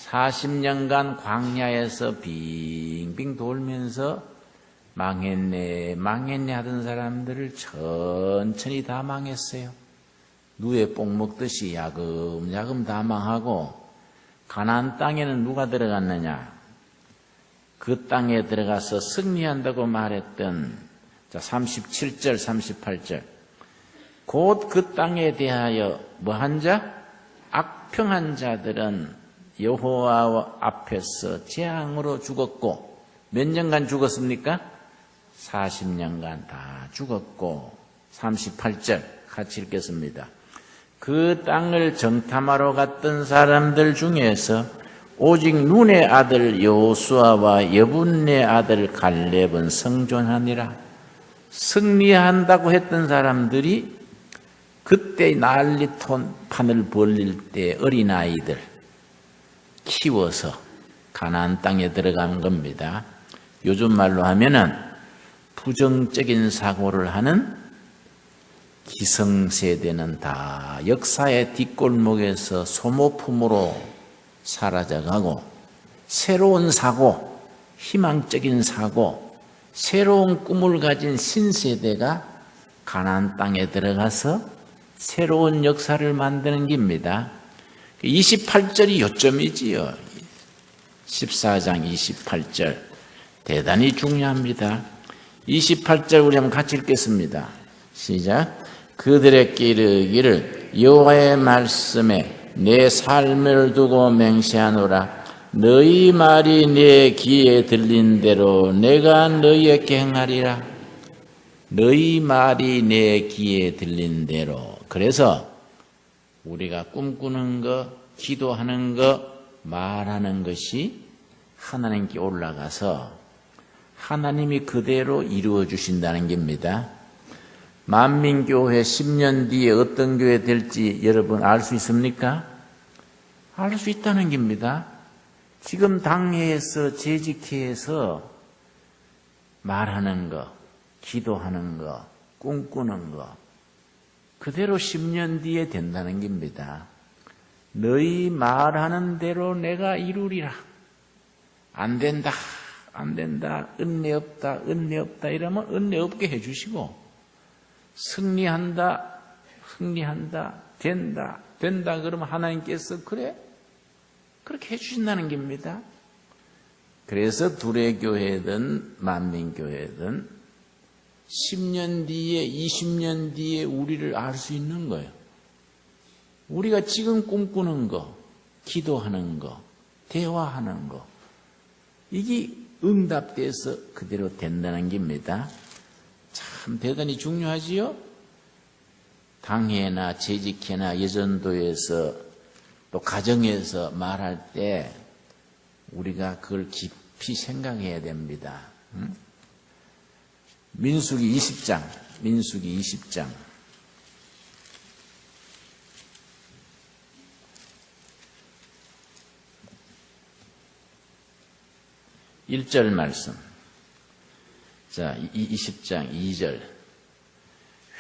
40년간 광야에서 빙빙 돌면서 망했네 하던 사람들을 천천히 다 망했어요. 누에 뽕 먹듯이 야금야금 다 망하고, 가나안 땅에는 누가 들어갔느냐? 그 땅에 들어가서 승리한다고 말했던 37절 38절 곧 그 땅에 대하여 뭐한 자? 악평한 자들은 여호와 앞에서 재앙으로 죽었고, 몇 년간 죽었습니까? 40년간 다 죽었고. 38절 같이 읽겠습니다. 그 땅을 정탐하러 갔던 사람들 중에서 오직 눈의 아들 여호수아와 여분네 아들 갈렙은 생존하니라. 승리한다고 했던 사람들이 그때 난리톤 판을 벌릴 때 어린아이들 키워서 가나안 땅에 들어간 겁니다. 요즘 말로 하면은 부정적인 사고를 하는 기성세대는 다 역사의 뒷골목에서 소모품으로 사라져가고, 새로운 사고, 희망적인 사고, 새로운 꿈을 가진 신세대가 가나안 땅에 들어가서 새로운 역사를 만드는 겁니다. 28절이 요점이지요. 14장 28절 대단히 중요합니다. 28절 우리 한번 같이 읽겠습니다. 시작. 그들에게 이르기를 여호와의 말씀에 내 삶을 두고 맹세하노라. 너희 말이 내 귀에 들린 대로 내가 너희에게 행하리라. 너희 말이 내 귀에 들린 대로. 그래서 우리가 꿈꾸는 것, 기도하는 것, 말하는 것이 하나님께 올라가서 하나님이 그대로 이루어 주신다는 겁니다. 만민교회 10년 뒤에 어떤 교회 될지 여러분 알 수 있습니까? 알 수 있다는 겁니다. 지금 당회에서 재직회에서 말하는 거, 기도하는 거, 꿈꾸는 거 그대로 10년 뒤에 된다는 겁니다. 너희 말하는 대로 내가 이루리라. 안 된다, 은혜 없다 이러면 은혜 없게 해주시고, 승리한다, 된다 그러면 하나님께서 그래? 그렇게 해주신다는 겁니다. 그래서 두레교회든 만민교회든 10년 뒤에 20년 뒤에 우리를 알 수 있는 거예요. 우리가 지금 꿈꾸는 거, 기도하는 거, 대화하는 거 이게 응답돼서 그대로 된다는 겁니다. 참 대단히 중요하지요. 당회나 재직회나 예전도에서 또 가정에서 말할 때 우리가 그걸 깊이 생각해야 됩니다. 민수기 20장, 민수기 20장. 1절 말씀. 자, 20장 2절.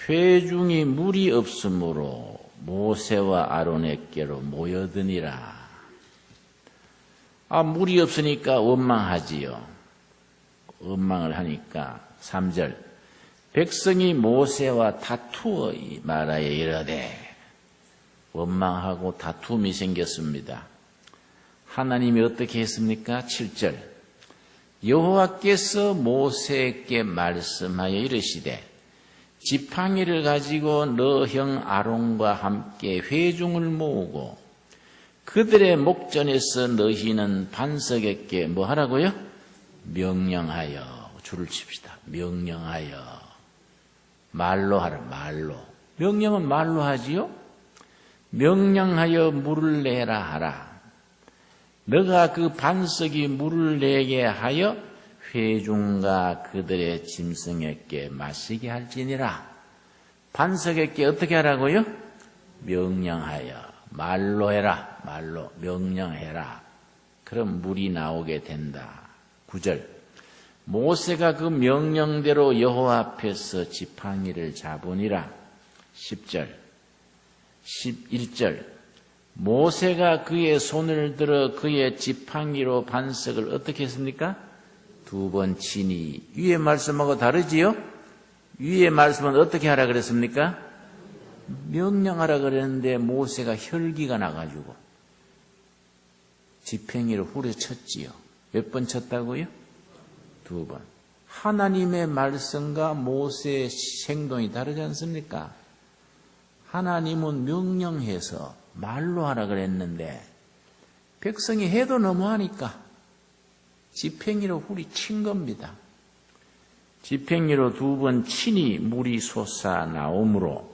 회중이 물이 없으므로 모세와 아론에게로 모여드니라. 물이 없으니까 원망하지요. 원망을 하니까 3절. 백성이 모세와 다투어 말하여 이르되, 원망하고 다툼이 생겼습니다. 하나님이 어떻게 했습니까? 7절. 여호와께서 모세에게 말씀하여 이르시되, 지팡이를 가지고 너 형 아론과 함께 회중을 모으고 그들의 목전에서 너희는 반석에게 뭐 하라고요? 명령하여. 줄을 칩시다. 명령하여. 말로 하라. 말로. 명령은 말로 하지요? 명령하여 물을 내라 하라. 너가 그 반석이 물을 내게 하여 회중과 그들의 짐승에게 마시게 할지니라. 반석에게 어떻게 하라고요? 명령하여. 말로 해라. 말로. 명령해라. 그럼 물이 나오게 된다. 9절. 모세가 그 명령대로 여호와 앞에서 지팡이를 잡으니라. 10절. 11절. 모세가 그의 손을 들어 그의 지팡이로 반석을 어떻게 했습니까? 2번 치니. 위의 말씀하고 다르지요? 위의 말씀은 어떻게 하라 그랬습니까? 명령하라 그랬는데 모세가 혈기가 나가지고 지팡이로 후려쳤지요. 몇 번 쳤다고요? 2번. 하나님의 말씀과 모세의 행동이 다르지 않습니까? 하나님은 명령해서 말로 하라 그랬는데 백성이 해도 너무하니까 지팡이로 후리친 겁니다. 지팡이로 2번 치니 물이 솟아 나오므로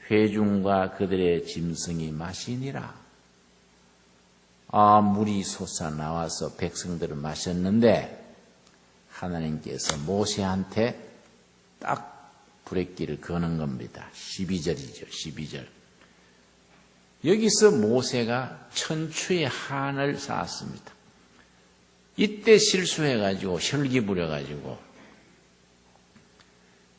회중과 그들의 짐승이 마시니라. 물이 솟아 나와서 백성들은 마셨는데 하나님께서 모세한테 딱 불의길을 거는 겁니다. 12절이죠. 12절. 여기서 모세가 천추의 한을 쌓았습니다. 이때 실수해가지고 혈기 부려가지고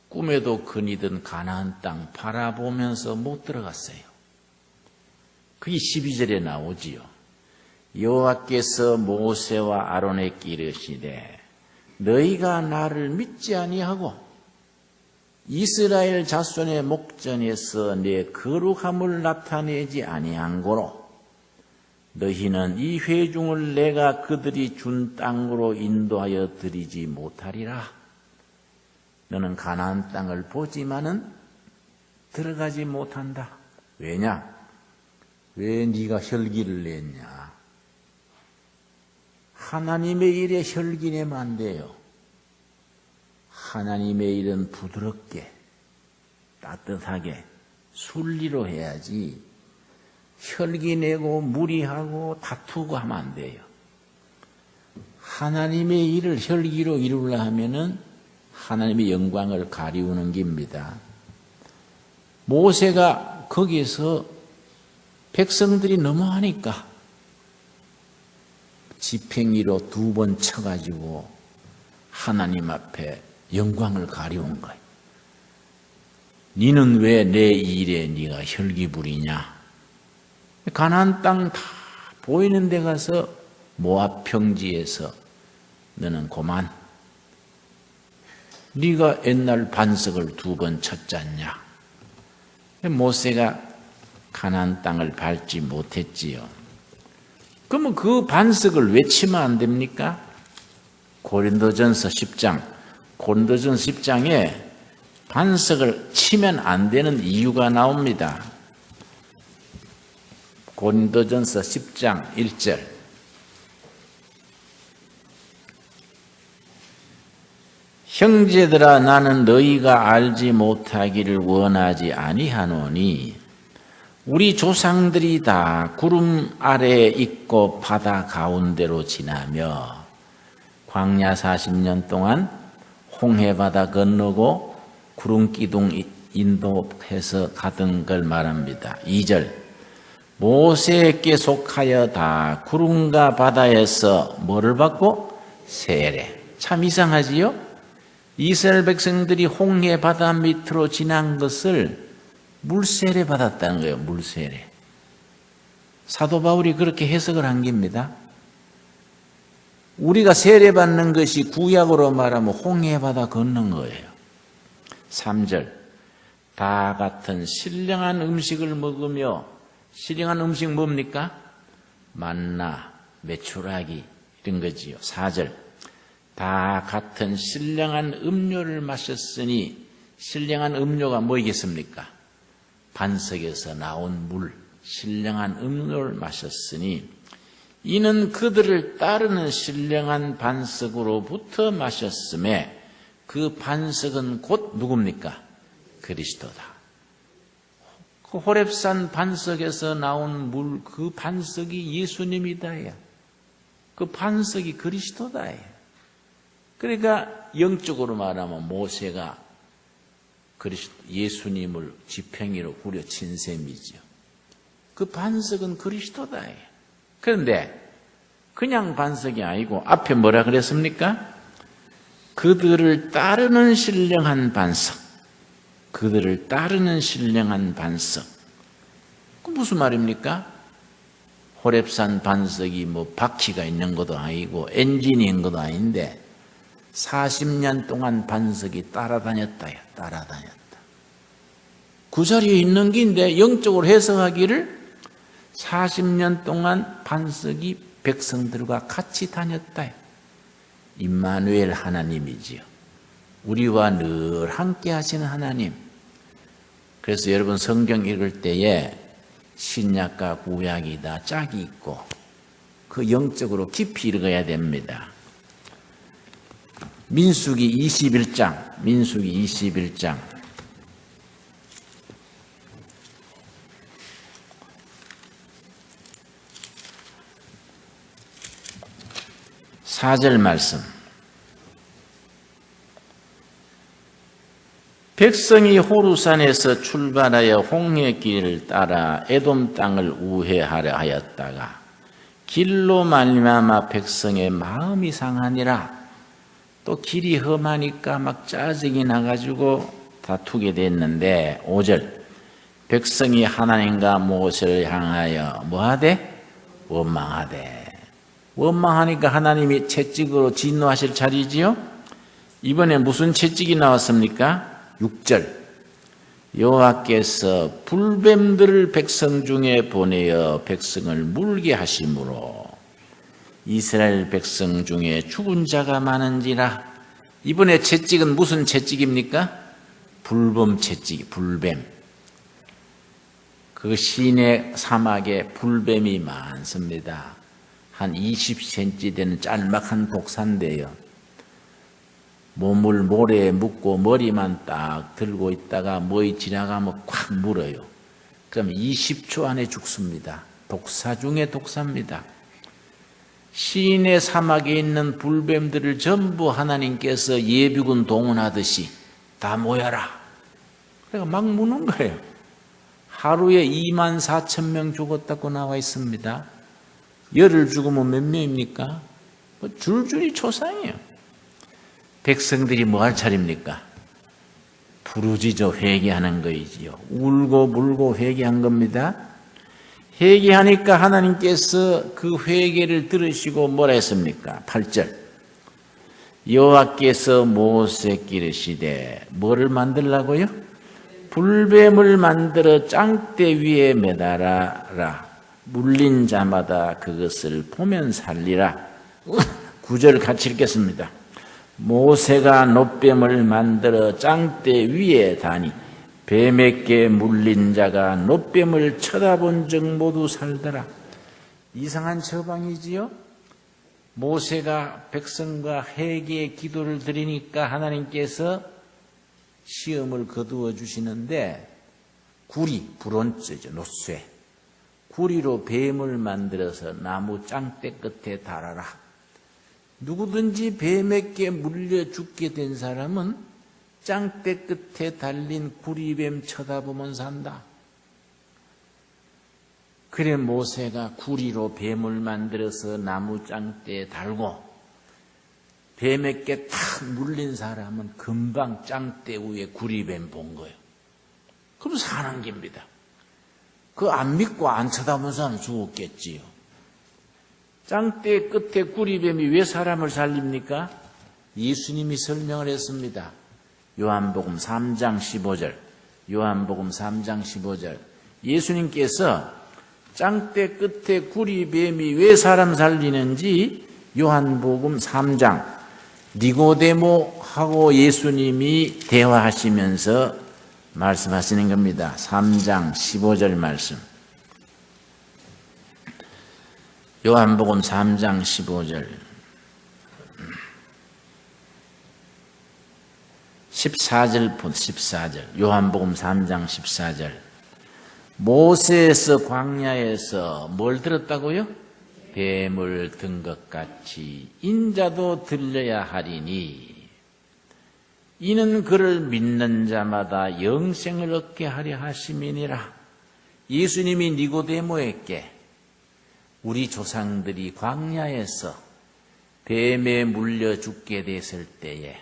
꿈에도 그니던 가나안 땅 바라보면서 못 들어갔어요. 그게 12절에 나오지요. 여호와께서 모세와 아론에게 이르시되 너희가 나를 믿지 아니하고 이스라엘 자손의 목전에서 내 거룩함을 나타내지 아니한 고로 너희는 이 회중을 내가 그들이 준 땅으로 인도하여 드리지 못하리라. 너는 가나안 땅을 보지만은 들어가지 못한다. 왜냐? 왜 네가 혈기를 냈냐? 하나님의 일에 혈기 내면 안 돼요. 하나님의 일은 부드럽게, 따뜻하게, 순리로 해야지 혈기 내고 무리하고 다투고 하면 안 돼요. 하나님의 일을 혈기로 이루려 하면은 하나님의 영광을 가리우는 겁니다. 모세가 거기서 백성들이 너무하니까 지팡이로 2번 쳐가지고 하나님 앞에 영광을 가리운 거예요. 니는 왜 내 일에 네가 혈기 부리냐? 가나안 땅 다 보이는 데 가서 모압 평지에서 너는 고만 네가 옛날 반석을 2번 쳤잖냐? 모세가 가나안 땅을 밟지 못했지요. 그러면 그 반석을 왜 치면 안 됩니까? 고린도전서 10장, 고린도전서 10장에 반석을 치면 안 되는 이유가 나옵니다. 고린도전서 10장 1절. 형제들아 나는 너희가 알지 못하기를 원하지 아니하노니 우리 조상들이 다 구름 아래에 있고 바다 가운데로 지나며 광야 40년 동안 홍해바다 건너고 구름기둥 인도해서 가던 걸 말합니다. 2절 모세에게 속하여 다 구름과 바다에서 뭐를 받고? 세례. 참 이상하지요? 이스라엘 백성들이 홍해바다 밑으로 지난 것을 물세례 받았다는 거예요. 물세례. 사도 바울이 그렇게 해석을 한 겁니다. 우리가 세례받는 것이 구약으로 말하면 홍해바다 걷는 거예요. 3절 다 같은 신령한 음식을 먹으며 신령한 음식 뭡니까? 만나, 메추라기 이런 거지요. 4절 다 같은 신령한 음료를 마셨으니 신령한 음료가 뭐이겠습니까? 반석에서 나온 물, 신령한 음료를 마셨으니 이는 그들을 따르는 신령한 반석으로부터 마셨음에 그 반석은 곧 누굽니까? 그리스도다. 그 호렙산 반석에서 나온 물, 그 반석이 예수님이다야. 그 반석이 그리스도다야. 그러니까 영적으로 말하면 모세가 예수님을 지팡이로 후려친 셈이죠. 그 반석은 그리스도다야. 그런데 그냥 반석이 아니고 앞에 뭐라 그랬습니까? 그들을 따르는 신령한 반석. 그들을 따르는 신령한 반석. 그 무슨 말입니까? 호렙산 반석이 뭐 바퀴가 있는 것도 아니고 엔진이 있는 것도 아닌데 40년 동안 반석이 따라다녔다요. 따라다녔다. 그 자리에 있는 게인데 영적으로 해석하기를 40년 동안 반석이 백성들과 같이 다녔다. 임마누엘 하나님이지요. 우리와 늘 함께 하시는 하나님. 그래서 여러분 성경 읽을 때에 신약과 구약이 다 짝이 있고 그 영적으로 깊이 읽어야 됩니다. 민수기 21장, 민수기 21장. (4절) 말씀. 백성이 호루산에서 출발하여 홍해길을 따라 에돔 땅을 우회하려 하였다가 길로 말미암아 백성의 마음이 상하니라. 또 길이 험하니까 막 짜증이 나가지고 다투게 됐는데 5절 백성이 하나님과 모세를 향하여 뭐하되? 원망하되. 원망하니까 하나님이 채찍으로 진노하실 차례지요. 이번에 무슨 채찍이 나왔습니까? 6절 여호와께서 불뱀들을 백성 중에 보내어 백성을 물게 하심으로 이스라엘 백성 중에 죽은 자가 많은지라. 이번에 채찍은 무슨 채찍입니까? 불뱀 채찍이. 불뱀. 그 시내 사막에 불뱀이 많습니다. 한 20cm 되는 짤막한 독사인데요. 몸을 모래에 묶고 머리만 딱 들고 있다가 뭐이 지나가면 콱 물어요. 그럼 20초 안에 죽습니다. 독사 중에 독사입니다. 시인의 사막에 있는 불뱀들을 전부 하나님께서 예비군 동원하듯이 다 모여라. 그러니까 막 무는 거예요. 하루에 24,000명 죽었다고 나와 있습니다. 열흘 죽으면 몇 명입니까? 줄줄이 초상이에요. 백성들이 뭐 할 차례입니까? 부르짖어 회개하는 거이지요. 울고 물고 회개한 겁니다. 회개하니까 하나님께서 그 회개를 들으시고 뭐라 했습니까? 8절 여호와께서 모세께 이르시되 뭐를 만들라고요? 불뱀을 만들어 짱대 위에 매달아라. 물린 자마다 그것을 보면 살리라. 9절 같이 읽겠습니다. 모세가 놋뱀을 만들어 짱대 위에 다니 뱀에게 물린 자가 놋뱀을 쳐다본 적 모두 살더라. 이상한 처방이지요? 모세가 백성과 회개의 기도를 드리니까 하나님께서 시험을 거두어 주시는데 구리, 브론즈죠, 노쇠. 구리로 뱀을 만들어서 나무 짱대 끝에 달아라. 누구든지 뱀에게 물려 죽게 된 사람은 짱대 끝에 달린 구리뱀 쳐다보면 산다. 그래 모세가 구리로 뱀을 만들어서 나무 짱대에 달고 뱀에게 탁 물린 사람은 금방 짱대 위에 구리뱀 본 거예요. 그럼 사는 겁니다. 그 안 믿고 안 쳐다본 사람은 죽었겠지요. 짱대 끝에 구리뱀이 왜 사람을 살립니까? 예수님이 설명을 했습니다. 요한복음 3장 15절. 요한복음 3장 15절. 예수님께서 짱대 끝에 구리뱀이 왜 사람 살리는지 요한복음 3장 니고데모하고 예수님이 대화하시면서 말씀하시는 겁니다. 3장 15절 말씀. 요한복음 3장 15절. 14절, 14절. 요한복음 3장 14절. 모세에서 광야에서 뭘 들었다고요? 뱀을 든 것 같이 인자도 들려야 하리니 이는 그를 믿는 자마다 영생을 얻게 하려 하심이니라. 예수님이 니고데모에게 우리 조상들이 광야에서 뱀에 물려 죽게 됐을 때에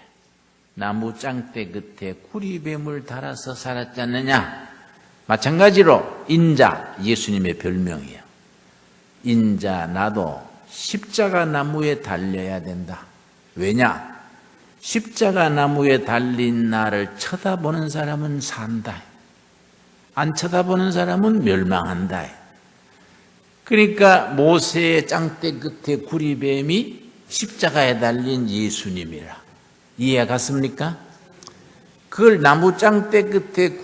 나무 짱대 끝에 구리뱀을 달아서 살았지 않느냐? 마찬가지로 인자, 예수님의 별명이에요. 인자 나도 십자가 나무에 달려야 된다. 왜냐? 십자가 나무에 달린 나를 쳐다보는 사람은 산다. 안 쳐다보는 사람은 멸망한다. 그러니까 모세의 짱대 끝에 구리뱀이 십자가에 달린 예수님이라. 이해가 갔습니까? 그걸 나무 짱대 끝에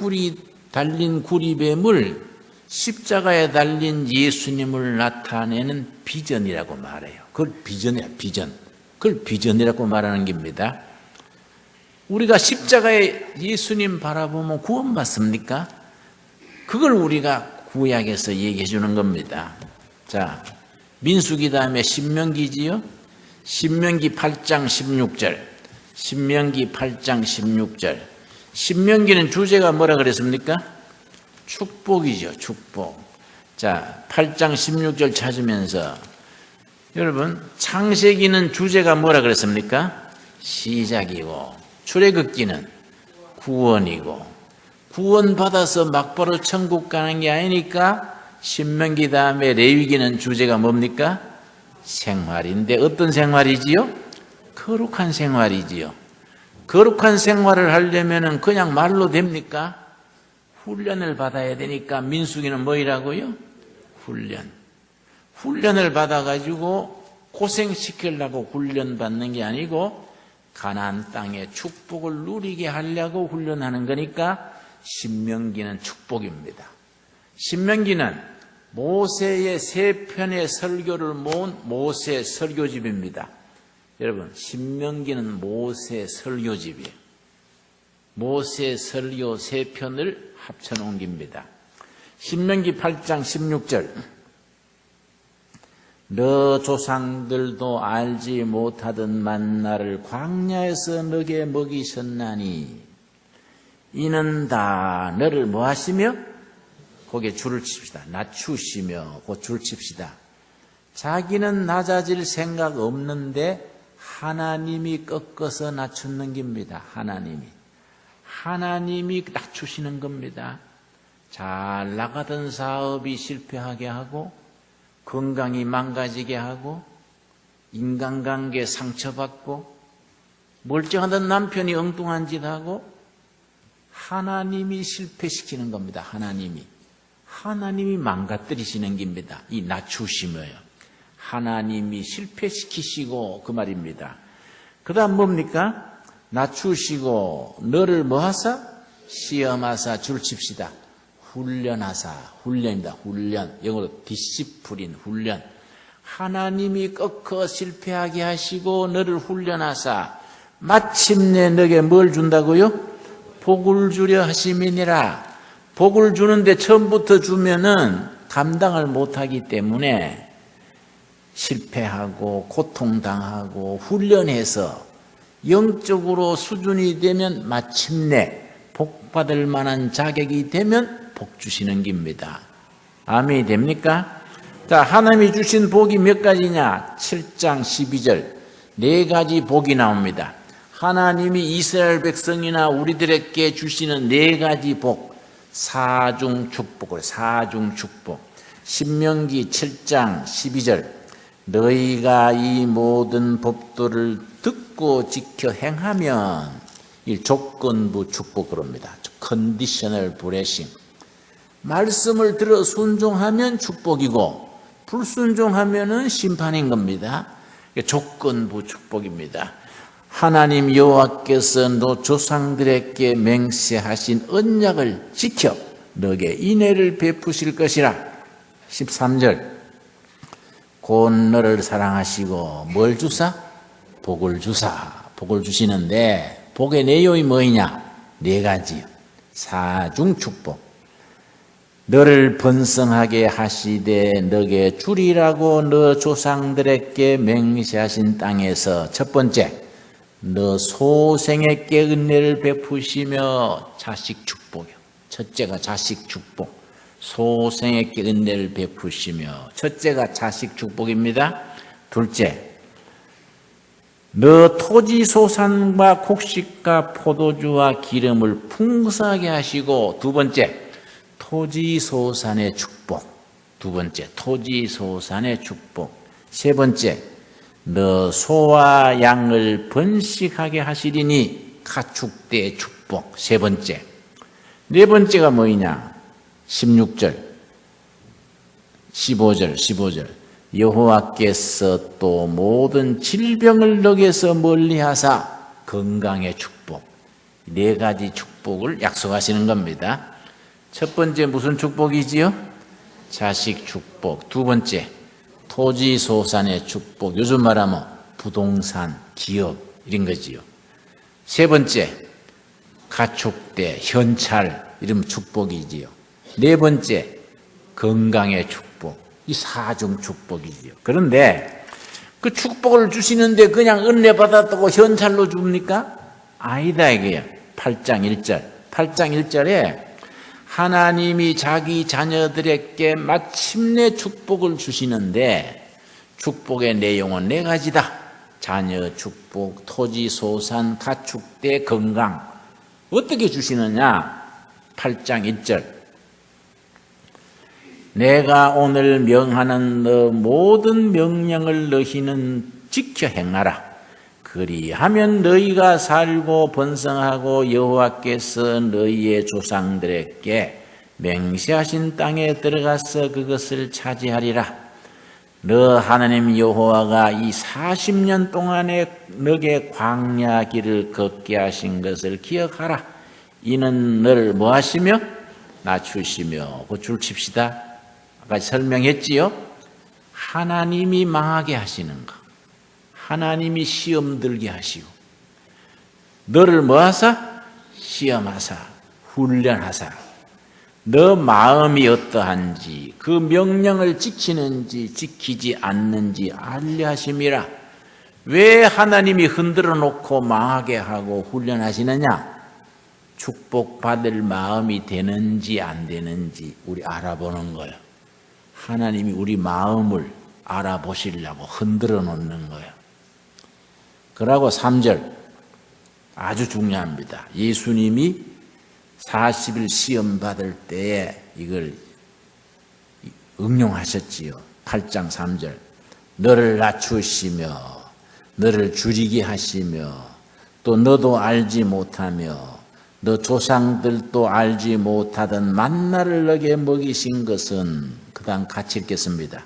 달린 구리뱀을 십자가에 달린 예수님을 나타내는 비전이라고 말해요. 그걸 비전이야, 비전. 그걸 비전이라고 말하는 겁니다. 우리가 십자가에 예수님 바라보면 구원받습니까? 그걸 우리가 구약에서 얘기해 주는 겁니다. 자, 민수기 다음에 신명기지요? 신명기 8장 16절. 신명기 8장 16절. 신명기는 주제가 뭐라 그랬습니까? 축복이죠, 축복. 자, 8장 16절 찾으면서 여러분, 창세기는 주제가 뭐라 그랬습니까? 시작이고, 출애굽기는 구원이고, 구원받아서 막바로 천국 가는 게 아니니까 신명기 다음에 레위기는 주제가 뭡니까? 생활인데 어떤 생활이지요? 거룩한 생활이지요. 거룩한 생활을 하려면 그냥 말로 됩니까? 훈련을 받아야 되니까 민수기는 뭐이라고요? 훈련. 훈련을 받아가지고 고생시키려고 훈련받는 게 아니고 가나안 땅의 축복을 누리게 하려고 훈련하는 거니까 신명기는 축복입니다. 신명기는 모세의 세 편의 설교를 모은 모세 설교집입니다. 여러분, 신명기는 모세 설교집이에요. 모세 설교 세 편을 합쳐놓은 겁니다. 신명기 8장 16절. 너 조상들도 알지 못하던 만나를 광야에서 너게 먹이셨나니 이는 다 너를 뭐 하시며? 거기에 줄을 칩시다. 낮추시며 곧 줄 칩시다. 자기는 낮아질 생각 없는데 하나님이 꺾어서 낮추는 겁니다. 하나님이 낮추시는 겁니다. 잘 나가던 사업이 실패하게 하고 건강이 망가지게 하고 인간관계 상처받고 멀쩡하던 남편이 엉뚱한 짓 하고 하나님이 실패시키는 겁니다. 하나님이 망가뜨리시는 겁니다. 이 낮추심이에요. 하나님이 실패시키시고 그 말입니다. 그 다음 뭡니까? 낮추시고 너를 뭐하사? 시험하사 줄칩시다. 훈련하사. 훈련입니다. 훈련. 영어로 디시플린 훈련. 하나님이 꺾어 실패하게 하시고 너를 훈련하사 마침내 너에게 뭘 준다고요? 복을 주려 하심이니라. 복을 주는데 처음부터 주면은 감당을 못하기 때문에 실패하고 고통당하고 훈련해서 영적으로 수준이 되면 마침내 복 받을 만한 자격이 되면 복 주시는 겁니다. 아멘이 됩니까? 자, 하나님이 주신 복이 몇 가지냐? 7장 12절 4가지 복이 나옵니다. 하나님이 이스라엘 백성이나 우리들에게 주시는 4가지 복, 사중 축복을 사중 축복. 신명기 7장 12절 너희가 이 모든 법도를 듣고 지켜 행하면 이 조건부 축복 그럽니다. 컨디셔널 블레싱. 말씀을 들어 순종하면 축복이고 불순종하면은 심판인 겁니다. 조건부 축복입니다. 하나님 여호와께서 너 조상들에게 맹세하신 언약을 지켜 너에게 인애를 베푸실 것이라. 13절 곧 너를 사랑하시고 뭘 주사? 복을 주사. 복을 주시는데 복의 내용이 뭐이냐? 4가지요. 사중 축복. 너를 번성하게 하시되 너게 주리라고 너 조상들에게 맹세하신 땅에서 첫 번째 너 소생에게 은혜를 베푸시며 자식 축복이요. 첫째가 자식 축복. 소생에게 은혜를 베푸시며 첫째가 자식 축복입니다. 둘째 너 토지 소산과 곡식과 포도주와 기름을 풍성하게 하시고 두 번째 토지 소산의 축복. 두 번째 토지 소산의 축복. 세 번째 너 소와 양을 번식하게 하시리니 가축대의 축복. 세 번째. 네 번째가 뭐이냐? 16절 15절 여호와께서 또 모든 질병을 너에게서 멀리하사 건강의 축복. 4가지 축복을 약속하시는 겁니다. 첫 번째 무슨 축복이지요? 자식 축복. 두 번째 토지 소산의 축복. 요즘 말하면 부동산, 기업 이런 거지요. 세 번째 가축대, 현찰 이런 축복이지요. 네 번째 건강의 축복. 이 사중 축복이지요. 그런데 그 축복을 주시는데 그냥 은혜 받았다고 현찰로 줍니까? 아니다 이게요. 8장 1절. 8장 1절에 하나님이 자기 자녀들에게 마침내 축복을 주시는데 축복의 내용은 4가지다. 자녀 축복, 토지 소산, 가축대, 건강. 어떻게 주시느냐? 8장 1절 내가 오늘 명하는 너 모든 명령을 너희는 지켜 행하라. 그리하면 너희가 살고 번성하고 여호와께서 너희의 조상들에게 맹세하신 땅에 들어가서 그것을 차지하리라. 너 하나님 여호와가 이 40년 동안에 너에게 광야 길을 걷게 하신 것을 기억하라. 이는 너를 뭐 하시며? 낮추시며. 그 줄 칩시다. 아까 설명했지요? 하나님이 망하게 하시는 것. 하나님이 시험 들게 하시고 너를 뭐 하사? 시험하사 훈련하사 너 마음이 어떠한지 그 명령을 지키는지 지키지 않는지 알려 하심이라. 왜 하나님이 흔들어 놓고 망하게 하고 훈련하시느냐? 축복받을 마음이 되는지 안 되는지 우리 알아보는 거예요. 하나님이 우리 마음을 알아보시려고 흔들어 놓는 거예요. 그러고 3절 아주 중요합니다. 예수님이 40일 시험 받을 때에 이걸 응용하셨지요. 8장 3절 너를 낮추시며 너를 줄이게 하시며 또 너도 알지 못하며 너 조상들도 알지 못하던 만나를 너에게 먹이신 것은 그 다음 같이 읽겠습니다.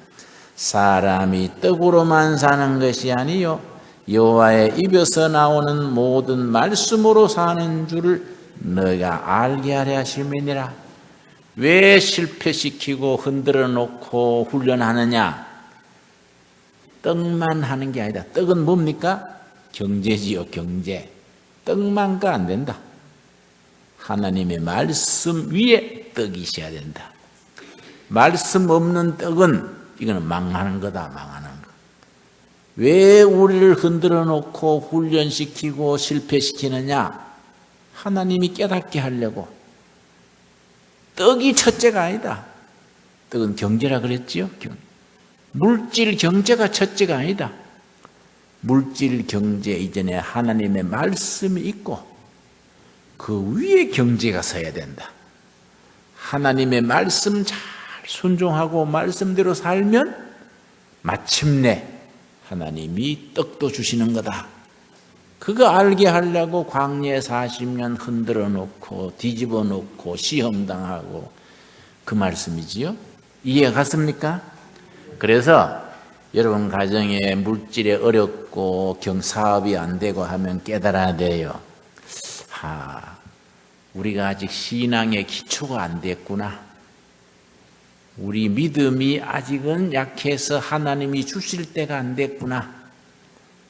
사람이 떡으로만 사는 것이 아니요 여호와의 입에서 나오는 모든 말씀으로 사는 줄을 너희가 알게 하려 하심이니라. 왜 실패시키고 흔들어 놓고 훈련하느냐? 떡만 하는 게 아니다. 떡은 뭡니까? 경제지요, 경제. 떡만가 안 된다. 하나님의 말씀 위에 떡이 있어야 된다. 말씀 없는 떡은 이거는 망하는 거다, 망하는 거. 왜 우리를 흔들어 놓고 훈련시키고 실패시키느냐? 하나님이 깨닫게 하려고. 떡이 첫째가 아니다. 떡은 경제라 그랬지요? 물질 경제가 첫째가 아니다. 물질 경제 이전에 하나님의 말씀이 있고 그 위에 경제가 서야 된다. 하나님의 말씀 잘 순종하고 말씀대로 살면 마침내 하나님이 떡도 주시는 거다. 그거 알게 하려고 광야에 40년 흔들어 놓고 뒤집어 놓고 시험당하고 그 말씀이지요. 이해가 갔습니까? 그래서 여러분 가정에 물질에 어렵고 사업이 안 되고 하면 깨달아야 돼요. 우리가 아직 신앙의 기초가 안 됐구나. 우리 믿음이 아직은 약해서 하나님이 주실 때가 안 됐구나.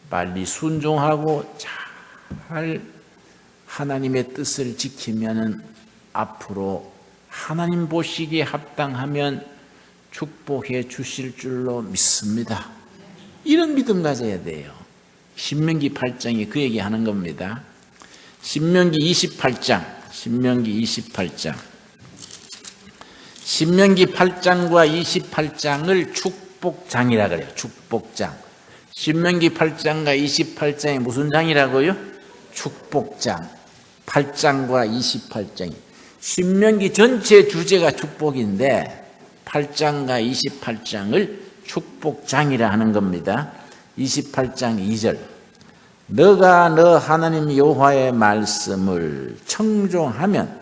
빨리 순종하고 잘 하나님의 뜻을 지키면은 앞으로 하나님 보시기에 합당하면 축복해 주실 줄로 믿습니다. 이런 믿음 가져야 돼요. 신명기 8장이 그 얘기하는 겁니다. 신명기 28장. 신명기 8장과 28장을 축복장이라 그래요. 축복장. 신명기 8장과 28장이 무슨 장이라고요? 축복장. 8장과 28장이. 신명기 전체 주제가 축복인데 8장과 28장을 축복장이라 하는 겁니다. 28장 2절. 너가 너 하나님 여호와의 말씀을 청종하면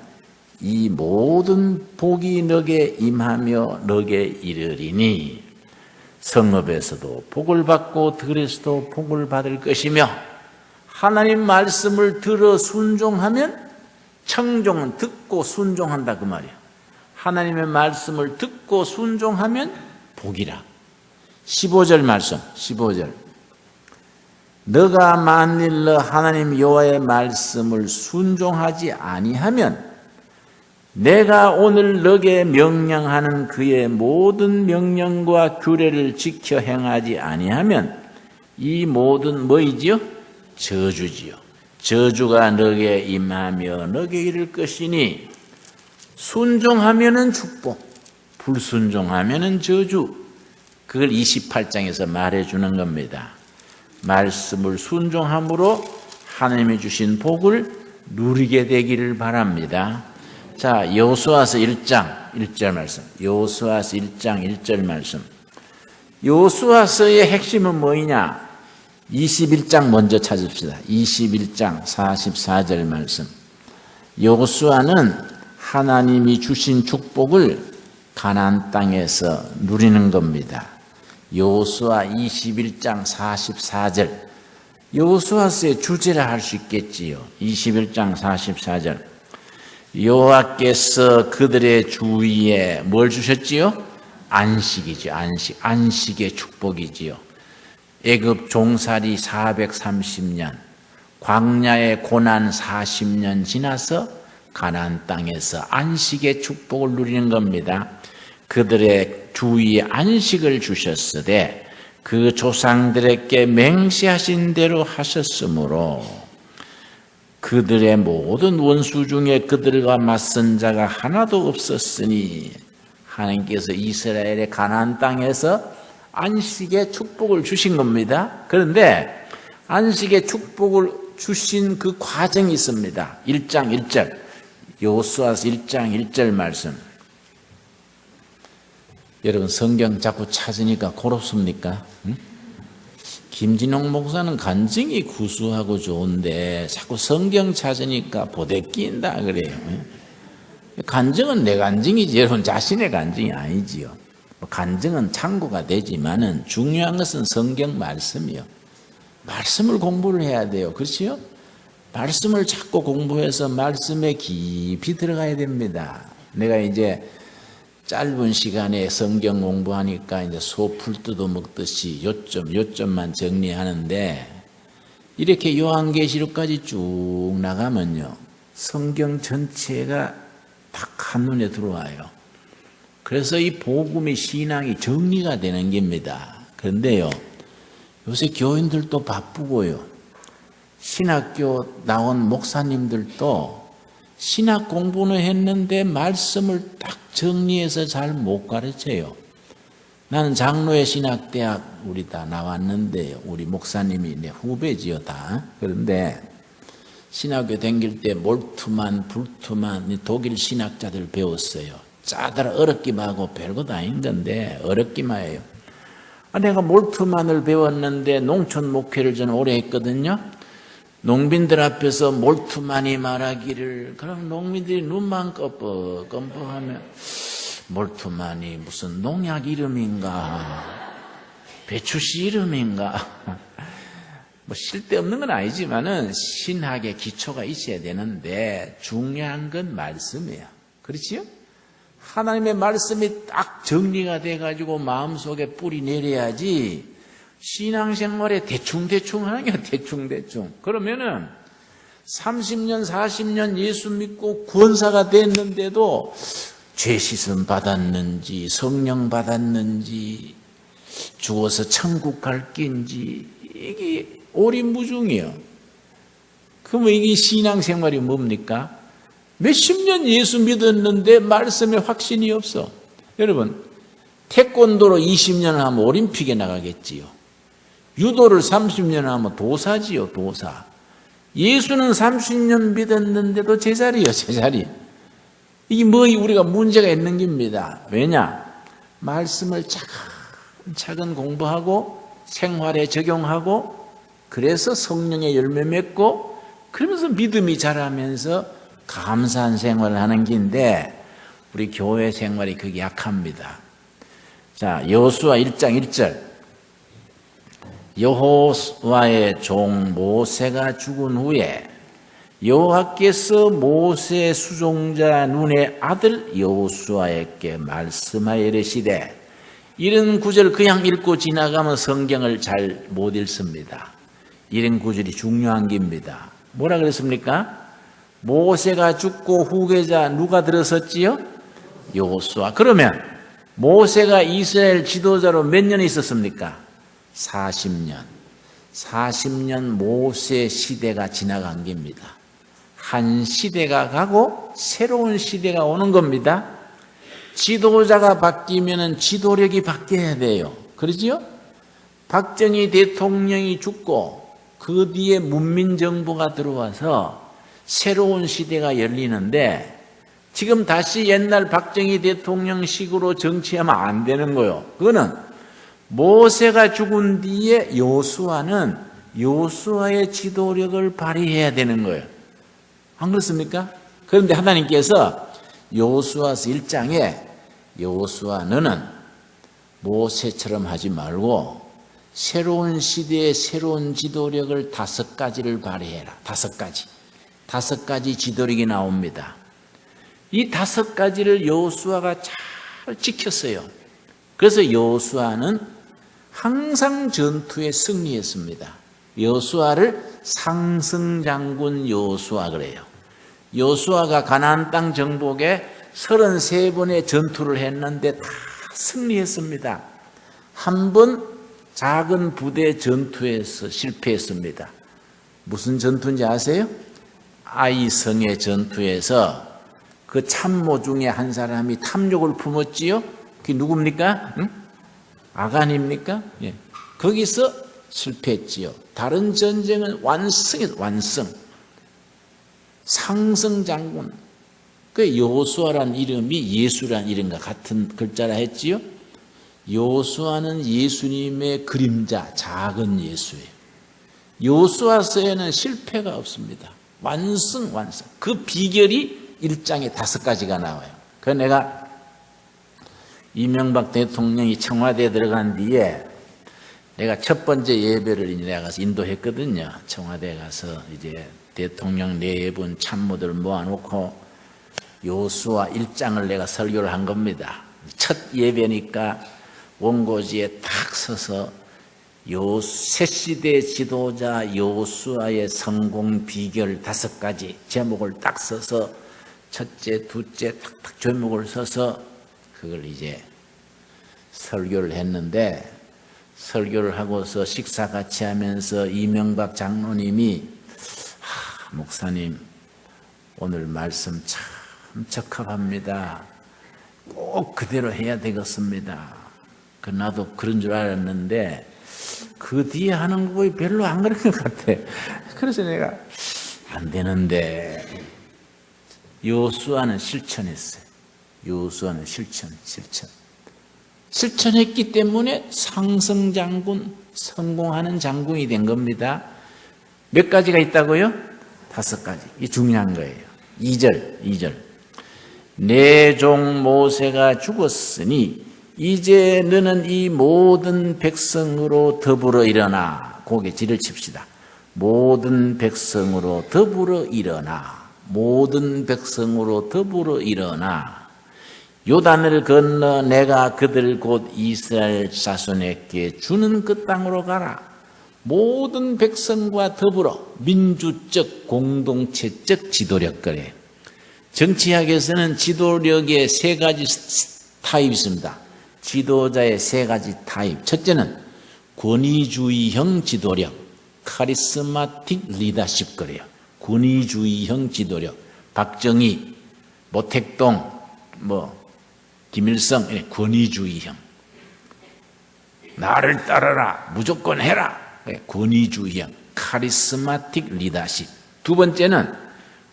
이 모든 복이 너게 임하며 너게 이르리니 성읍에서도 복을 받고 들에서도 복을 받을 것이며 하나님 말씀을 들어 순종하면 청종은 듣고 순종한다 그 말이야. 하나님의 말씀을 듣고 순종하면 복이라. 15절 말씀 15절. 너가 만일 너 하나님 여호와의 말씀을 순종하지 아니하면 내가 오늘 너게 명령하는 그의 모든 명령과 규례를 지켜 행하지 아니하면 이 모든 뭐이지요? 저주지요. 저주가 너게 임하며 너게 이를 것이니 순종하면은 축복, 불순종하면은 저주. 그걸 28장에서 말해주는 겁니다. 말씀을 순종함으로 하나님이 주신 복을 누리게 되기를 바랍니다. 자, 여호수아서 1장 1절 말씀. 여호수아서 1장 1절 말씀. 여호수아서의 핵심은 뭐이냐? 21장 먼저 찾읍시다. 21장 44절 말씀. 여호수아는 하나님이 주신 축복을 가나안 땅에서 누리는 겁니다. 여호수아 21장 44절. 여호수아서의 주제라 할 수 있겠지요. 21장 44절. 여호와께서 그들의 주위에 뭘 주셨지요? 안식이죠. 안식. 안식의 축복이지요. 애굽 종살이 430년, 광야의 고난 40년 지나서 가나안 땅에서 안식의 축복을 누리는 겁니다. 그들의 주위에 안식을 주셨으되 그 조상들에게 맹세하신 대로 하셨으므로 그들의 모든 원수 중에 그들과 맞선 자가 하나도 없었으니 하나님께서 이스라엘의 가나안 땅에서 안식의 축복을 주신 겁니다. 그런데 안식의 축복을 주신 그 과정이 있습니다. 1장 1절. 여호수아서 1장 1절 말씀. 여러분 성경 자꾸 찾으니까 고롭습니까? 응? 김진홍 목사는 간증이 구수하고 좋은데 자꾸 성경 찾으니까 보대 끼인다 그래요. 간증은 내 간증이지 여러분 자신의 간증이 아니지요. 간증은 참고가 되지만은 중요한 것은 성경 말씀이요. 말씀을 공부를 해야 돼요. 그렇지요? 말씀을 자꾸 공부해서 말씀에 깊이 들어가야 됩니다. 내가 이제 짧은 시간에 성경 공부하니까 이제 소 풀 뜯어 먹듯이 요점만 정리하는데 이렇게 요한계시록까지 쭉 나가면요. 성경 전체가 딱 한눈에 들어와요. 그래서 이 복음의 신앙이 정리가 되는 겁니다. 그런데요. 요새 교인들도 바쁘고요. 신학교 나온 목사님들도 신학 공부는 했는데 말씀을 딱 정리해서 잘 못 가르쳐요. 나는 장로의 신학대학 우리 다 나왔는데요. 우리 목사님이 내 후배지요 다. 그런데 신학교 다닐 때 몰트만, 불트만 독일 신학자들 배웠어요. 짜들 어렵기만 하고 별거 다 아닌 건데 어렵기만 해요. 내가 몰트만을 배웠는데 농촌 목회를 저는 오래 했거든요. 농민들 앞에서 몰트만이 말하기를 그럼 농민들이 눈만 껌뻑껌뻑하면 몰트만이 무슨 농약 이름인가 배추씨 이름인가 뭐 쓸데없는 건 아니지만은 신학의 기초가 있어야 되는데 중요한 건 말씀이에요. 그렇지요? 하나님의 말씀이 딱 정리가 돼가지고 마음속에 뿌리 내려야지 신앙생활에 대충대충 하는 게 대충대충. 그러면은 30년, 40년 예수 믿고 구원사가 됐는데도 죄 씻음 받았는지, 성령 받았는지, 죽어서 천국 갈 낀지, 이게 오리무중이에요. 그러면 이게 신앙생활이 뭡니까? 몇십 년 예수 믿었는데 말씀에 확신이 없어. 여러분, 태권도로 20년 하면 올림픽에 나가겠지요. 유도를 30년 하면 도사지요, 도사. 예수는 30년 믿었는데도 제자리요, 제자리. 이게 뭐 우리가 문제가 있는 겁니다. 왜냐? 말씀을 차근차근 공부하고 생활에 적용하고 그래서 성령의 열매 맺고 그러면서 믿음이 자라면서 감사한 생활을 하는 긴데 우리 교회 생활이 그게 약합니다. 자, 여호수아 1장 1절. 여호수아의 종 모세가 죽은 후에 여호와께서 모세 수종자 눈의 아들 여호수아에게 말씀하여 이르시되 이런 구절 그냥 읽고 지나가면 성경을 잘 못 읽습니다. 이런 구절이 중요한 겁니다. 뭐라 그랬습니까? 모세가 죽고 후계자 누가 들어섰지요? 여호수아. 그러면 모세가 이스라엘 지도자로 몇 년 있었습니까? 40년. 40년 모세 시대가 지나간 겁니다. 한 시대가 가고 새로운 시대가 오는 겁니다. 지도자가 바뀌면 지도력이 바뀌어야 돼요. 그러지요? 박정희 대통령이 죽고 그 뒤에 문민정부가 들어와서 새로운 시대가 열리는데 지금 다시 옛날 박정희 대통령식으로 정치하면 안 되는 거예요. 그거는 모세가 죽은 뒤에 여호수아는 여호수아의 지도력을 발휘해야 되는 거예요. 안 그렇습니까? 그런데 하나님께서 여호수아서 1장에 여호수아 너는 모세처럼 하지 말고 새로운 시대의 새로운 지도력을 5가지를 발휘해라. 5가지. 5가지 지도력이 나옵니다. 이 5가지를 여호수아가 잘 지켰어요. 그래서 여호수아는 항상 전투에 승리했습니다. 여호수아를 상승장군 여호수아 그래요. 여호수아가 가나안 땅 정복에 33번의 전투를 했는데 다 승리했습니다. 한 번 작은 부대 전투에서 실패했습니다. 무슨 전투인지 아세요? 아이성의 전투에서 그 참모 중에 한 사람이 탐욕을 품었지요? 그게 누굽니까? 응? 아간입니까? 예. 거기서 실패했지요. 다른 전쟁은 완성. 상승장군. 그 여호수아라는 이름이 예수라는 이름과 같은 글자라 했지요. 여호수아는 예수님의 그림자, 작은 예수예요. 여호수아서에는 실패가 없습니다. 완성. 그 비결이 1장에 5가지가 나와요. 그래서 내가 이명박 대통령이 청와대에 들어간 뒤에 내가 첫 번째 예배를 내가 가서 인도했거든요. 청와대에 가서 이제 대통령 4분 참모들 모아놓고 여호수아 1장을 내가 설교를 한 겁니다. 첫 예배니까 원고지에 딱 서서 새 시대 지도자 여호수아의 성공 비결 5가지 제목을 딱 써서 첫째, 둘째 탁탁 제목을 써서 그걸 이제 설교를 했는데, 설교를 하고서 식사 같이 하면서 이명박 장로님이 목사님 오늘 말씀 참 적합합니다. 꼭 그대로 해야 되겠습니다. 나도 그런 줄 알았는데 그 뒤에 하는 거 별로 안 그런 것 같아. 그래서 내가 안 되는데, 여호수아는 실천했어요. 여호수아는 실천했기 때문에 상승장군, 성공하는 장군이 된 겁니다. 몇 가지가 있다고요? 5가지. 이게 중요한 거예요. 2절. 내 종 모세가 죽었으니 이제 너는 이 모든 백성으로 더불어 일어나. 고개 지를 칩시다. 모든 백성으로 더불어 일어나. 모든 백성으로 더불어 일어나. 요단을 건너 내가 그들 곧 이스라엘 자손에게 주는 그 땅으로 가라. 모든 백성과 더불어 민주적 공동체적 지도력 그래. 정치학에서는 지도력의 3가지 타입이 있습니다. 지도자의 3가지 타입. 첫째는 권위주의형 지도력, 카리스마틱 리더십 그래요. 권위주의형 지도력. 박정희, 모택동, 김일성, 권위주의형. 나를 따르라, 무조건 해라. 권위주의형, 카리스마틱 리더십. 2번째는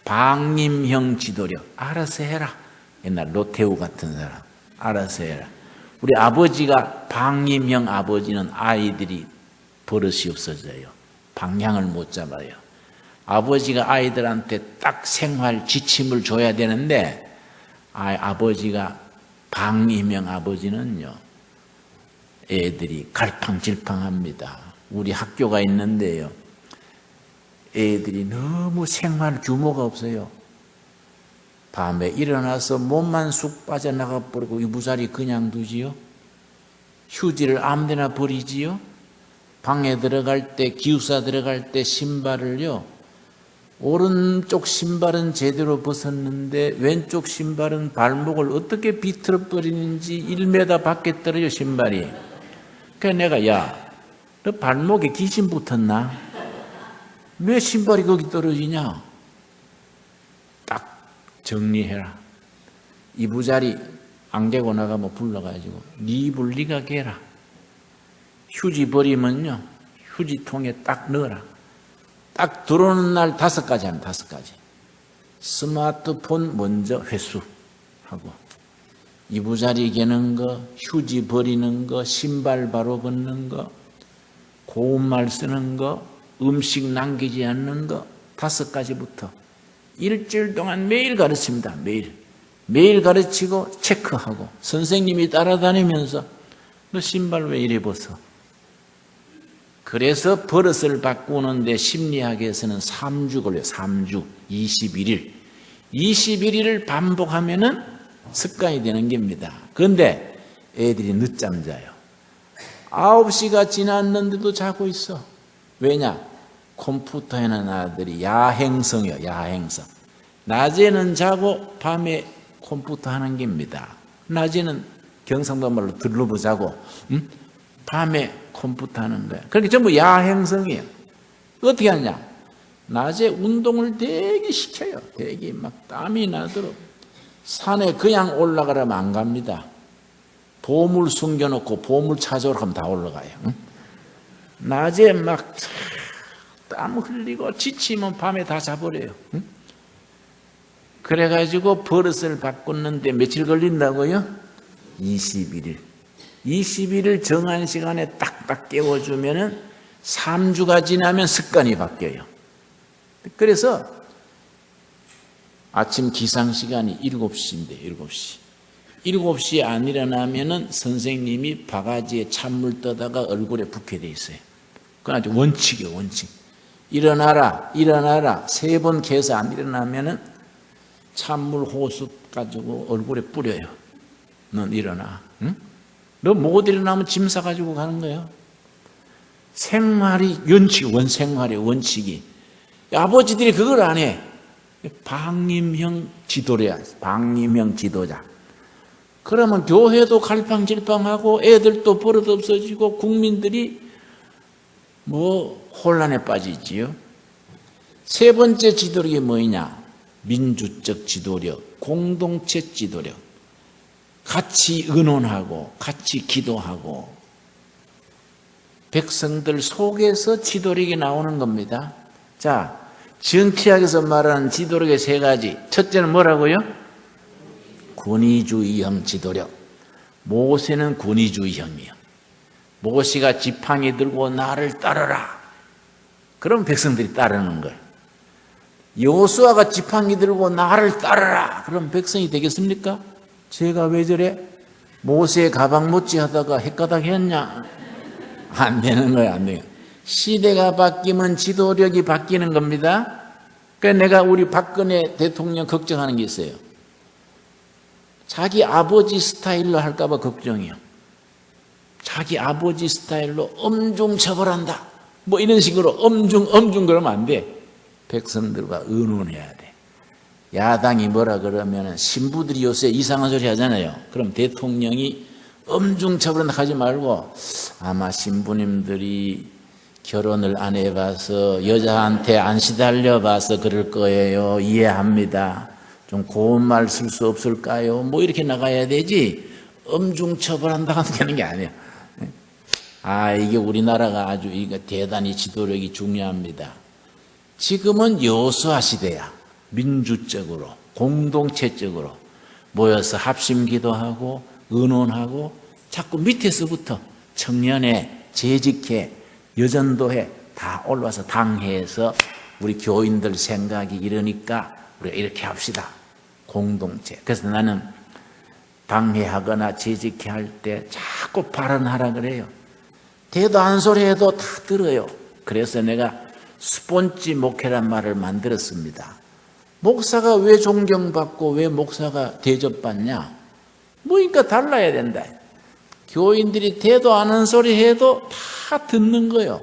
방임형 지도력. 알아서 해라. 옛날 노태우 같은 사람. 알아서 해라. 우리 아버지가 방임형 아버지는 아이들이 버릇이 없어져요. 방향을 못 잡아요. 아버지가 아이들한테 딱 생활 지침을 줘야 되는데, 아버지가 방임형 아버지는요, 애들이 갈팡질팡합니다. 우리 학교가 있는데요, 애들이 너무 생활 규모가 없어요. 밤에 일어나서 몸만 쑥 빠져나가 버리고 이부자리 그냥 두지요. 휴지를 아무데나 버리지요. 방에 들어갈 때, 기숙사 들어갈 때 신발을요, 오른쪽 신발은 제대로 벗었는데 왼쪽 신발은 발목을 어떻게 비틀어 버리는지 1m 밖에 떨어져 신발이. 그래서 내가, 야, 너 발목에 귀신 붙었나? 왜 신발이 거기 떨어지냐? 딱 정리해라. 이부자리 안 개고 나가면 불러가지고 네 입을 네가 개라. 휴지 버리면요, 휴지통에 딱 넣어라. 딱 들어오는 날 5가지 하면 5가지. 스마트폰 먼저 회수하고, 이부자리 개는 거, 휴지 버리는 거, 신발 바로 벗는 거, 고운말 쓰는 거, 음식 남기지 않는 거, 5가지부터 일주일 동안 매일 가르칩니다. 매일 가르치고 체크하고, 선생님이 따라다니면서 너 신발 왜 이래 벗어? 그래서 버릇을 바꾸는데 심리학에서는 3주 걸려요. 3주, 21일. 21일을 반복하면은 습관이 되는 겁니다. 그런데 애들이 늦잠 자요. 9시가 지났는데도 자고 있어. 왜냐? 컴퓨터 하는 아들이 야행성이요. 야행성. 낮에는 자고 밤에 컴퓨터 하는 겁니다. 낮에는 경상도 말로 들러부 자고, 밤에 컴퓨터 하는 거야. 그러니까 전부 야행성이에요. 어떻게 하냐? 낮에 운동을 되게 시켜요. 되게 막 땀이 나도록. 산에 그냥 올라가려면 안 갑니다. 보물 숨겨놓고 보물 찾아오러 가면 다 올라가요. 응? 낮에 막 땀 흘리고 지치면 밤에 다 자버려요. 응? 그래가지고 버릇을 바꾸는데 며칠 걸린다고요? 21일. 21일 정한 시간에 딱딱 깨워주면은 3주가 지나면 습관이 바뀌어요. 그래서 아침 기상시간이 7시인데 7시. 7시에 안 일어나면은 선생님이 바가지에 찬물 떠다가 얼굴에 붓게 돼 있어요. 그건 아주 원칙이에요, 원칙. 일어나라, 일어나라. 3번 개서 안 일어나면은 찬물 호수 가지고 얼굴에 뿌려요. 넌 일어나. 응? 너 못 일어나면 짐 싸가지고 가는 거예요. 생활이 원생활의 원칙이. 아버지들이 그걸 안 해. 방임형 지도래야. 방임형 지도자. 그러면 교회도 갈팡질팡하고 애들도 버릇 없어지고 국민들이 혼란에 빠지지요. 세 번째 지도력이 뭐냐? 민주적 지도력, 공동체 지도력. 같이 의논하고 같이 기도하고 백성들 속에서 지도력이 나오는 겁니다. 자, 정치학에서 말하는 지도력의 세 가지. 첫째는 뭐라고요? 권위주의형 지도력. 모세는 권위주의형이요. 모세가 지팡이 들고 나를 따르라. 그럼 백성들이 따르는 거예요. 여호수아가 지팡이 들고 나를 따르라. 그럼 백성이 되겠습니까? 제가 왜 저래? 모세 가방 못지 하다가 헷가닥 했냐? 안 되는 거예요, 안 돼요. 시대가 바뀌면 지도력이 바뀌는 겁니다. 그래서 내가 우리 박근혜 대통령 걱정하는 게 있어요. 자기 아버지 스타일로 할까봐 걱정이요. 자기 아버지 스타일로 엄중 처벌한다. 이런 식으로 엄중 그러면 안 돼. 백성들과 의논해야 돼. 야당이 뭐라 그러면 신부들이 요새 이상한 소리 하잖아요. 그럼 대통령이 엄중 처벌한다 하지 말고 아마 신부님들이 결혼을 안 해봐서 여자한테 안 시달려봐서 그럴 거예요. 이해합니다. 좀 고운 말 쓸 수 없을까요? 이렇게 나가야 되지 엄중 처벌한다 하는 게 아니에요. 이게 우리나라가 아주 이거 대단히 지도력이 중요합니다. 지금은 여호수아 시대야. 민주적으로 공동체적으로 모여서 합심기도하고 의논하고 자꾸 밑에서부터 청년회, 재직회, 여전도회 다 올라와서 당회에서 우리 교인들 생각이 이러니까 우리가 이렇게 합시다. 공동체. 그래서 나는 당회하거나 재직회 할 때 자꾸 발언하라 그래요. 대도 안 소리 해도 다 들어요. 그래서 내가 스폰지 목회란 말을 만들었습니다. 목사가 왜 존경받고 왜 목사가 대접받냐? 그러니까 달라야 된다. 교인들이 대도 안 하는 소리 해도 다 듣는 거예요.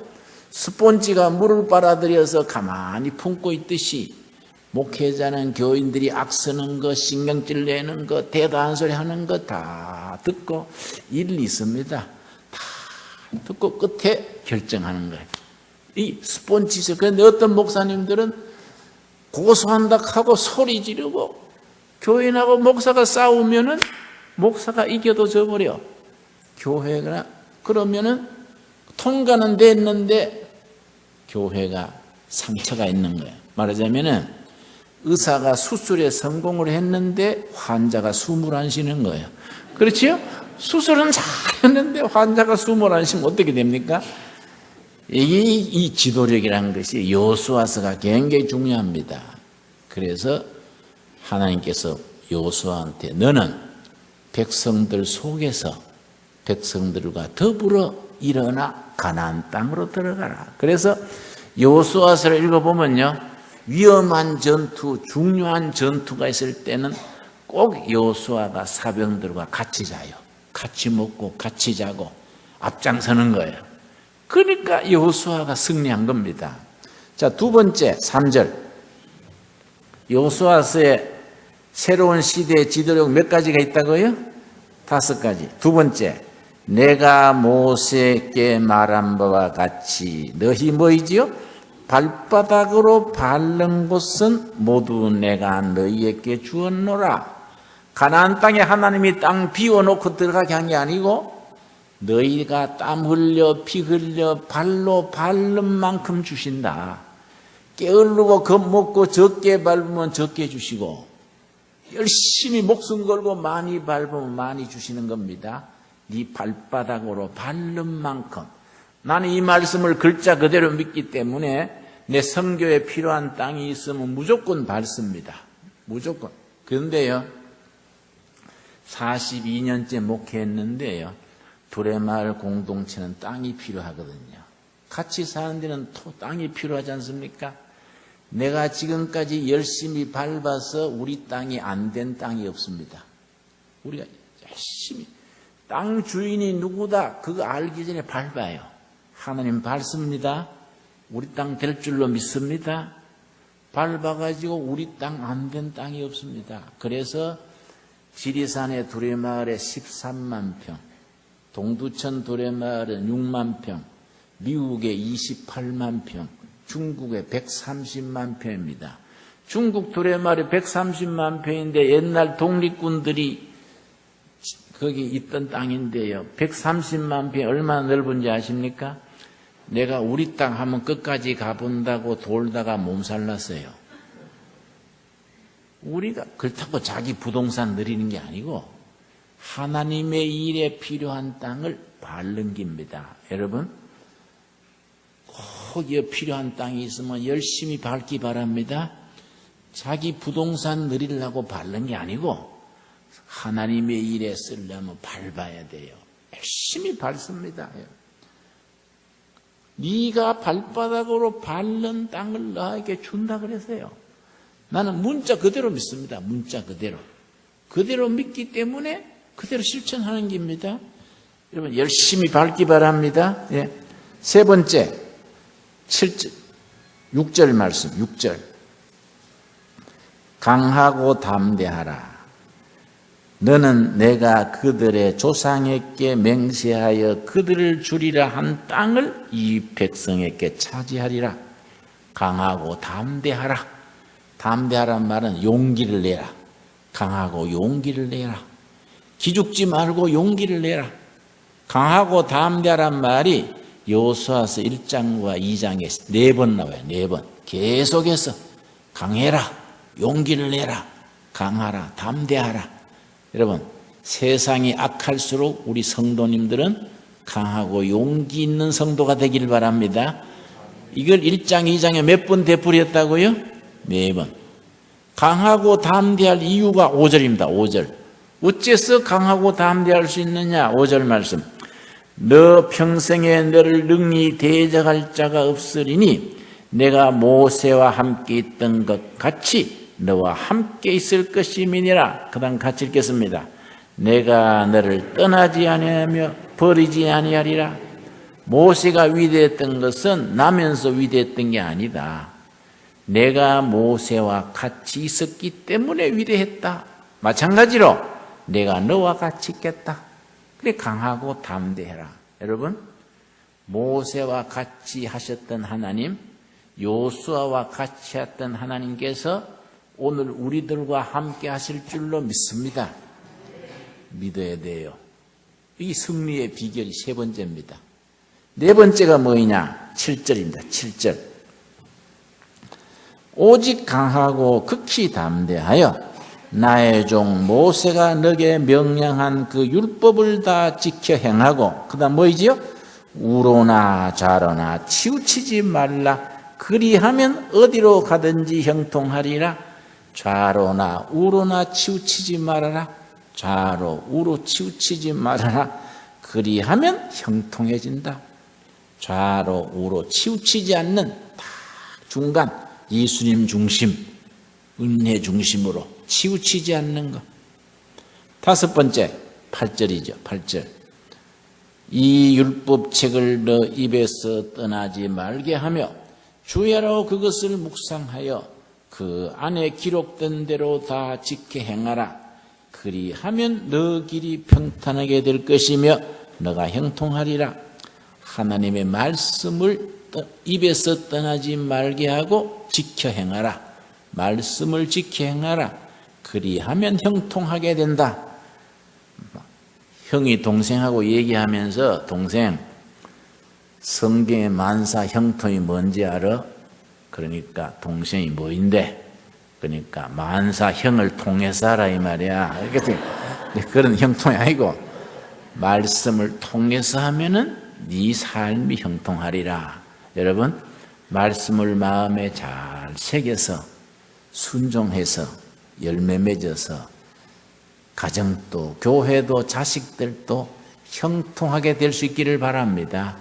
스폰지가 물을 빨아들여서 가만히 품고 있듯이 목회자는 교인들이 악쓰는 거, 신경질 내는 거, 대도 안 소리 하는 거 다 듣고 일리 있습니다. 다 듣고 끝에 결정하는 거예요. 이 스폰지죠. 그런데 어떤 목사님들은 고소한다 하고 소리 지르고 교인하고 목사가 싸우면은 목사가 이겨도 져버려. 교회가 그러면은 통과는 됐는데 교회가 상처가 있는 거예요. 말하자면은 의사가 수술에 성공을 했는데 환자가 숨을 안 쉬는 거예요. 그렇지요? 수술은 잘했는데 환자가 숨을 안 쉬면 어떻게 됩니까? 이 지도력이라는 것이 여호수아서가 굉장히 중요합니다. 그래서 하나님께서 여호수아한테 너는 백성들 속에서 백성들과 더불어 일어나 가나안 땅으로 들어가라. 그래서 여호수아서를 읽어보면요, 위험한 전투, 중요한 전투가 있을 때는 꼭 여호수아가 사병들과 같이 자요. 같이 먹고 같이 자고 앞장서는 거예요. 그러니까 여호수아가 승리한 겁니다. 자, 두 번째 3절. 여호수아서의 새로운 시대의 지도력 몇 가지가 있다고요? 5가지. 두 번째, 내가 모세에게 말한 바와 같이 너희 뭐이지요? 발바닥으로 밟는 곳은 모두 내가 너희에게 주었노라. 가나안 땅에 하나님이 땅 비워놓고 들어가게 한 게 아니고 너희가 땀 흘려 피 흘려 발로 밟는 만큼 주신다. 게으르고 겁먹고 적게 밟으면 적게 주시고 열심히 목숨 걸고 많이 밟으면 많이 주시는 겁니다. 네 발바닥으로 밟는 만큼. 나는 이 말씀을 글자 그대로 믿기 때문에 내 선교에 필요한 땅이 있으면 무조건 밟습니다. 무조건. 그런데요, 42년째 목회했는데요, 두레마을 공동체는 땅이 필요하거든요. 같이 사는 데는 땅이 필요하지 않습니까? 내가 지금까지 열심히 밟아서 우리 땅이 안 된 땅이 없습니다. 우리가 열심히. 땅 주인이 누구다 그거 알기 전에 밟아요. 하나님 밟습니다. 우리 땅 될 줄로 믿습니다. 밟아가지고 우리 땅 안 된 땅이 없습니다. 그래서 지리산의 두레마을에 13만 평, 동두천 두레마을은 6만 평, 미국에 28만 평, 중국에 130만 평입니다. 중국 두레마을이 130만 평인데 옛날 독립군들이 거기 있던 땅인데요. 130만 평이 얼마나 넓은지 아십니까? 내가 우리 땅 한번 끝까지 가본다고 돌다가 몸살 났어요. 우리가 그렇다고 자기 부동산 늘리는 게 아니고 하나님의 일에 필요한 땅을 밟는 겁니다. 여러분, 거기에 필요한 땅이 있으면 열심히 밟기 바랍니다. 자기 부동산 늘리려고 밟는 게 아니고 하나님의 일에 쓰려면 밟아야 돼요. 열심히 밟습니다. 네가 발바닥으로 밟는 땅을 너에게 준다 그랬어요. 나는 문자 그대로 믿습니다. 문자 그대로. 그대로 믿기 때문에 그대로 실천하는 겁니다. 여러분 열심히 밟기 바랍니다. 예. 세 번째 7절, 6절 말씀 6절 강하고 담대하라. 너는 내가 그들의 조상에게 맹세하여 그들을 주리라 한 땅을 이 백성에게 차지하리라. 강하고 담대하라. 담대하란 말은 용기를 내라. 강하고 용기를 내라. 기죽지 말고 용기를 내라. 강하고 담대하란 말이 여호수아서 1장과 2장에 4번 나와요. 4번. 계속해서 강해라. 용기를 내라. 강하라. 담대하라. 여러분, 세상이 악할수록 우리 성도님들은 강하고 용기 있는 성도가 되길 바랍니다. 이걸 1장, 2장에 몇 번 되풀이했다고요? 4번. 강하고 담대할 이유가 5절입니다. 5절. 어째서 강하고 담대할 수 있느냐? 5절 말씀. 너 평생에 너를 능히 대적할 자가 없으리니 내가 모세와 함께 있던 것 같이 너와 함께 있을 것임이니라. 그 다음 같이 읽겠습니다. 내가 너를 떠나지 아니하며 버리지 아니하리라. 모세가 위대했던 것은 나면서 위대했던 게 아니다. 내가 모세와 같이 있었기 때문에 위대했다. 마찬가지로 내가 너와 같이 있겠다. 그래 강하고 담대해라. 여러분, 모세와 같이 하셨던 하나님, 여호수아와 같이 했던 하나님께서 오늘 우리들과 함께 하실 줄로 믿습니다. 믿어야 돼요. 이게 승리의 비결이 세 번째입니다. 네 번째가 뭐냐? 7절입니다. 7절. 오직 강하고 극히 담대하여 나의 종 모세가 너에게 명령한 그 율법을 다 지켜 행하고, 그 다음 뭐이지요? 우로나 좌로나 치우치지 말라. 그리하면 어디로 가든지 형통하리라. 좌로나 우로나 치우치지 말아라. 좌로 우로 치우치지 말아라. 그리하면 형통해진다. 좌로 우로 치우치지 않는 딱 중간 예수님 중심, 은혜 중심으로 치우치지 않는 것. 다섯 번째 8절이죠. 8절. 이 율법책을 너 입에서 떠나지 말게 하며 주야로 그것을 묵상하여 그 안에 기록된 대로 다 지켜 행하라. 그리하면 너 길이 평탄하게 될 것이며 너가 형통하리라. 하나님의 말씀을 입에서 떠나지 말게 하고 지켜 행하라. 말씀을 지켜 행하라. 그리하면 형통하게 된다. 형이 동생하고 얘기하면서 동생, 성경의 만사 형통이 뭔지 알아? 그러니까 동생이 뭐인데? 그러니까 만사 형을 통해서 하라 이 말이야. 그런 형통이 아니고 말씀을 통해서 하면은 네 삶이 형통하리라. 여러분, 말씀을 마음에 잘 새겨서 순종해서 열매 맺어서 가정도 교회도 자식들도 형통하게 될 수 있기를 바랍니다.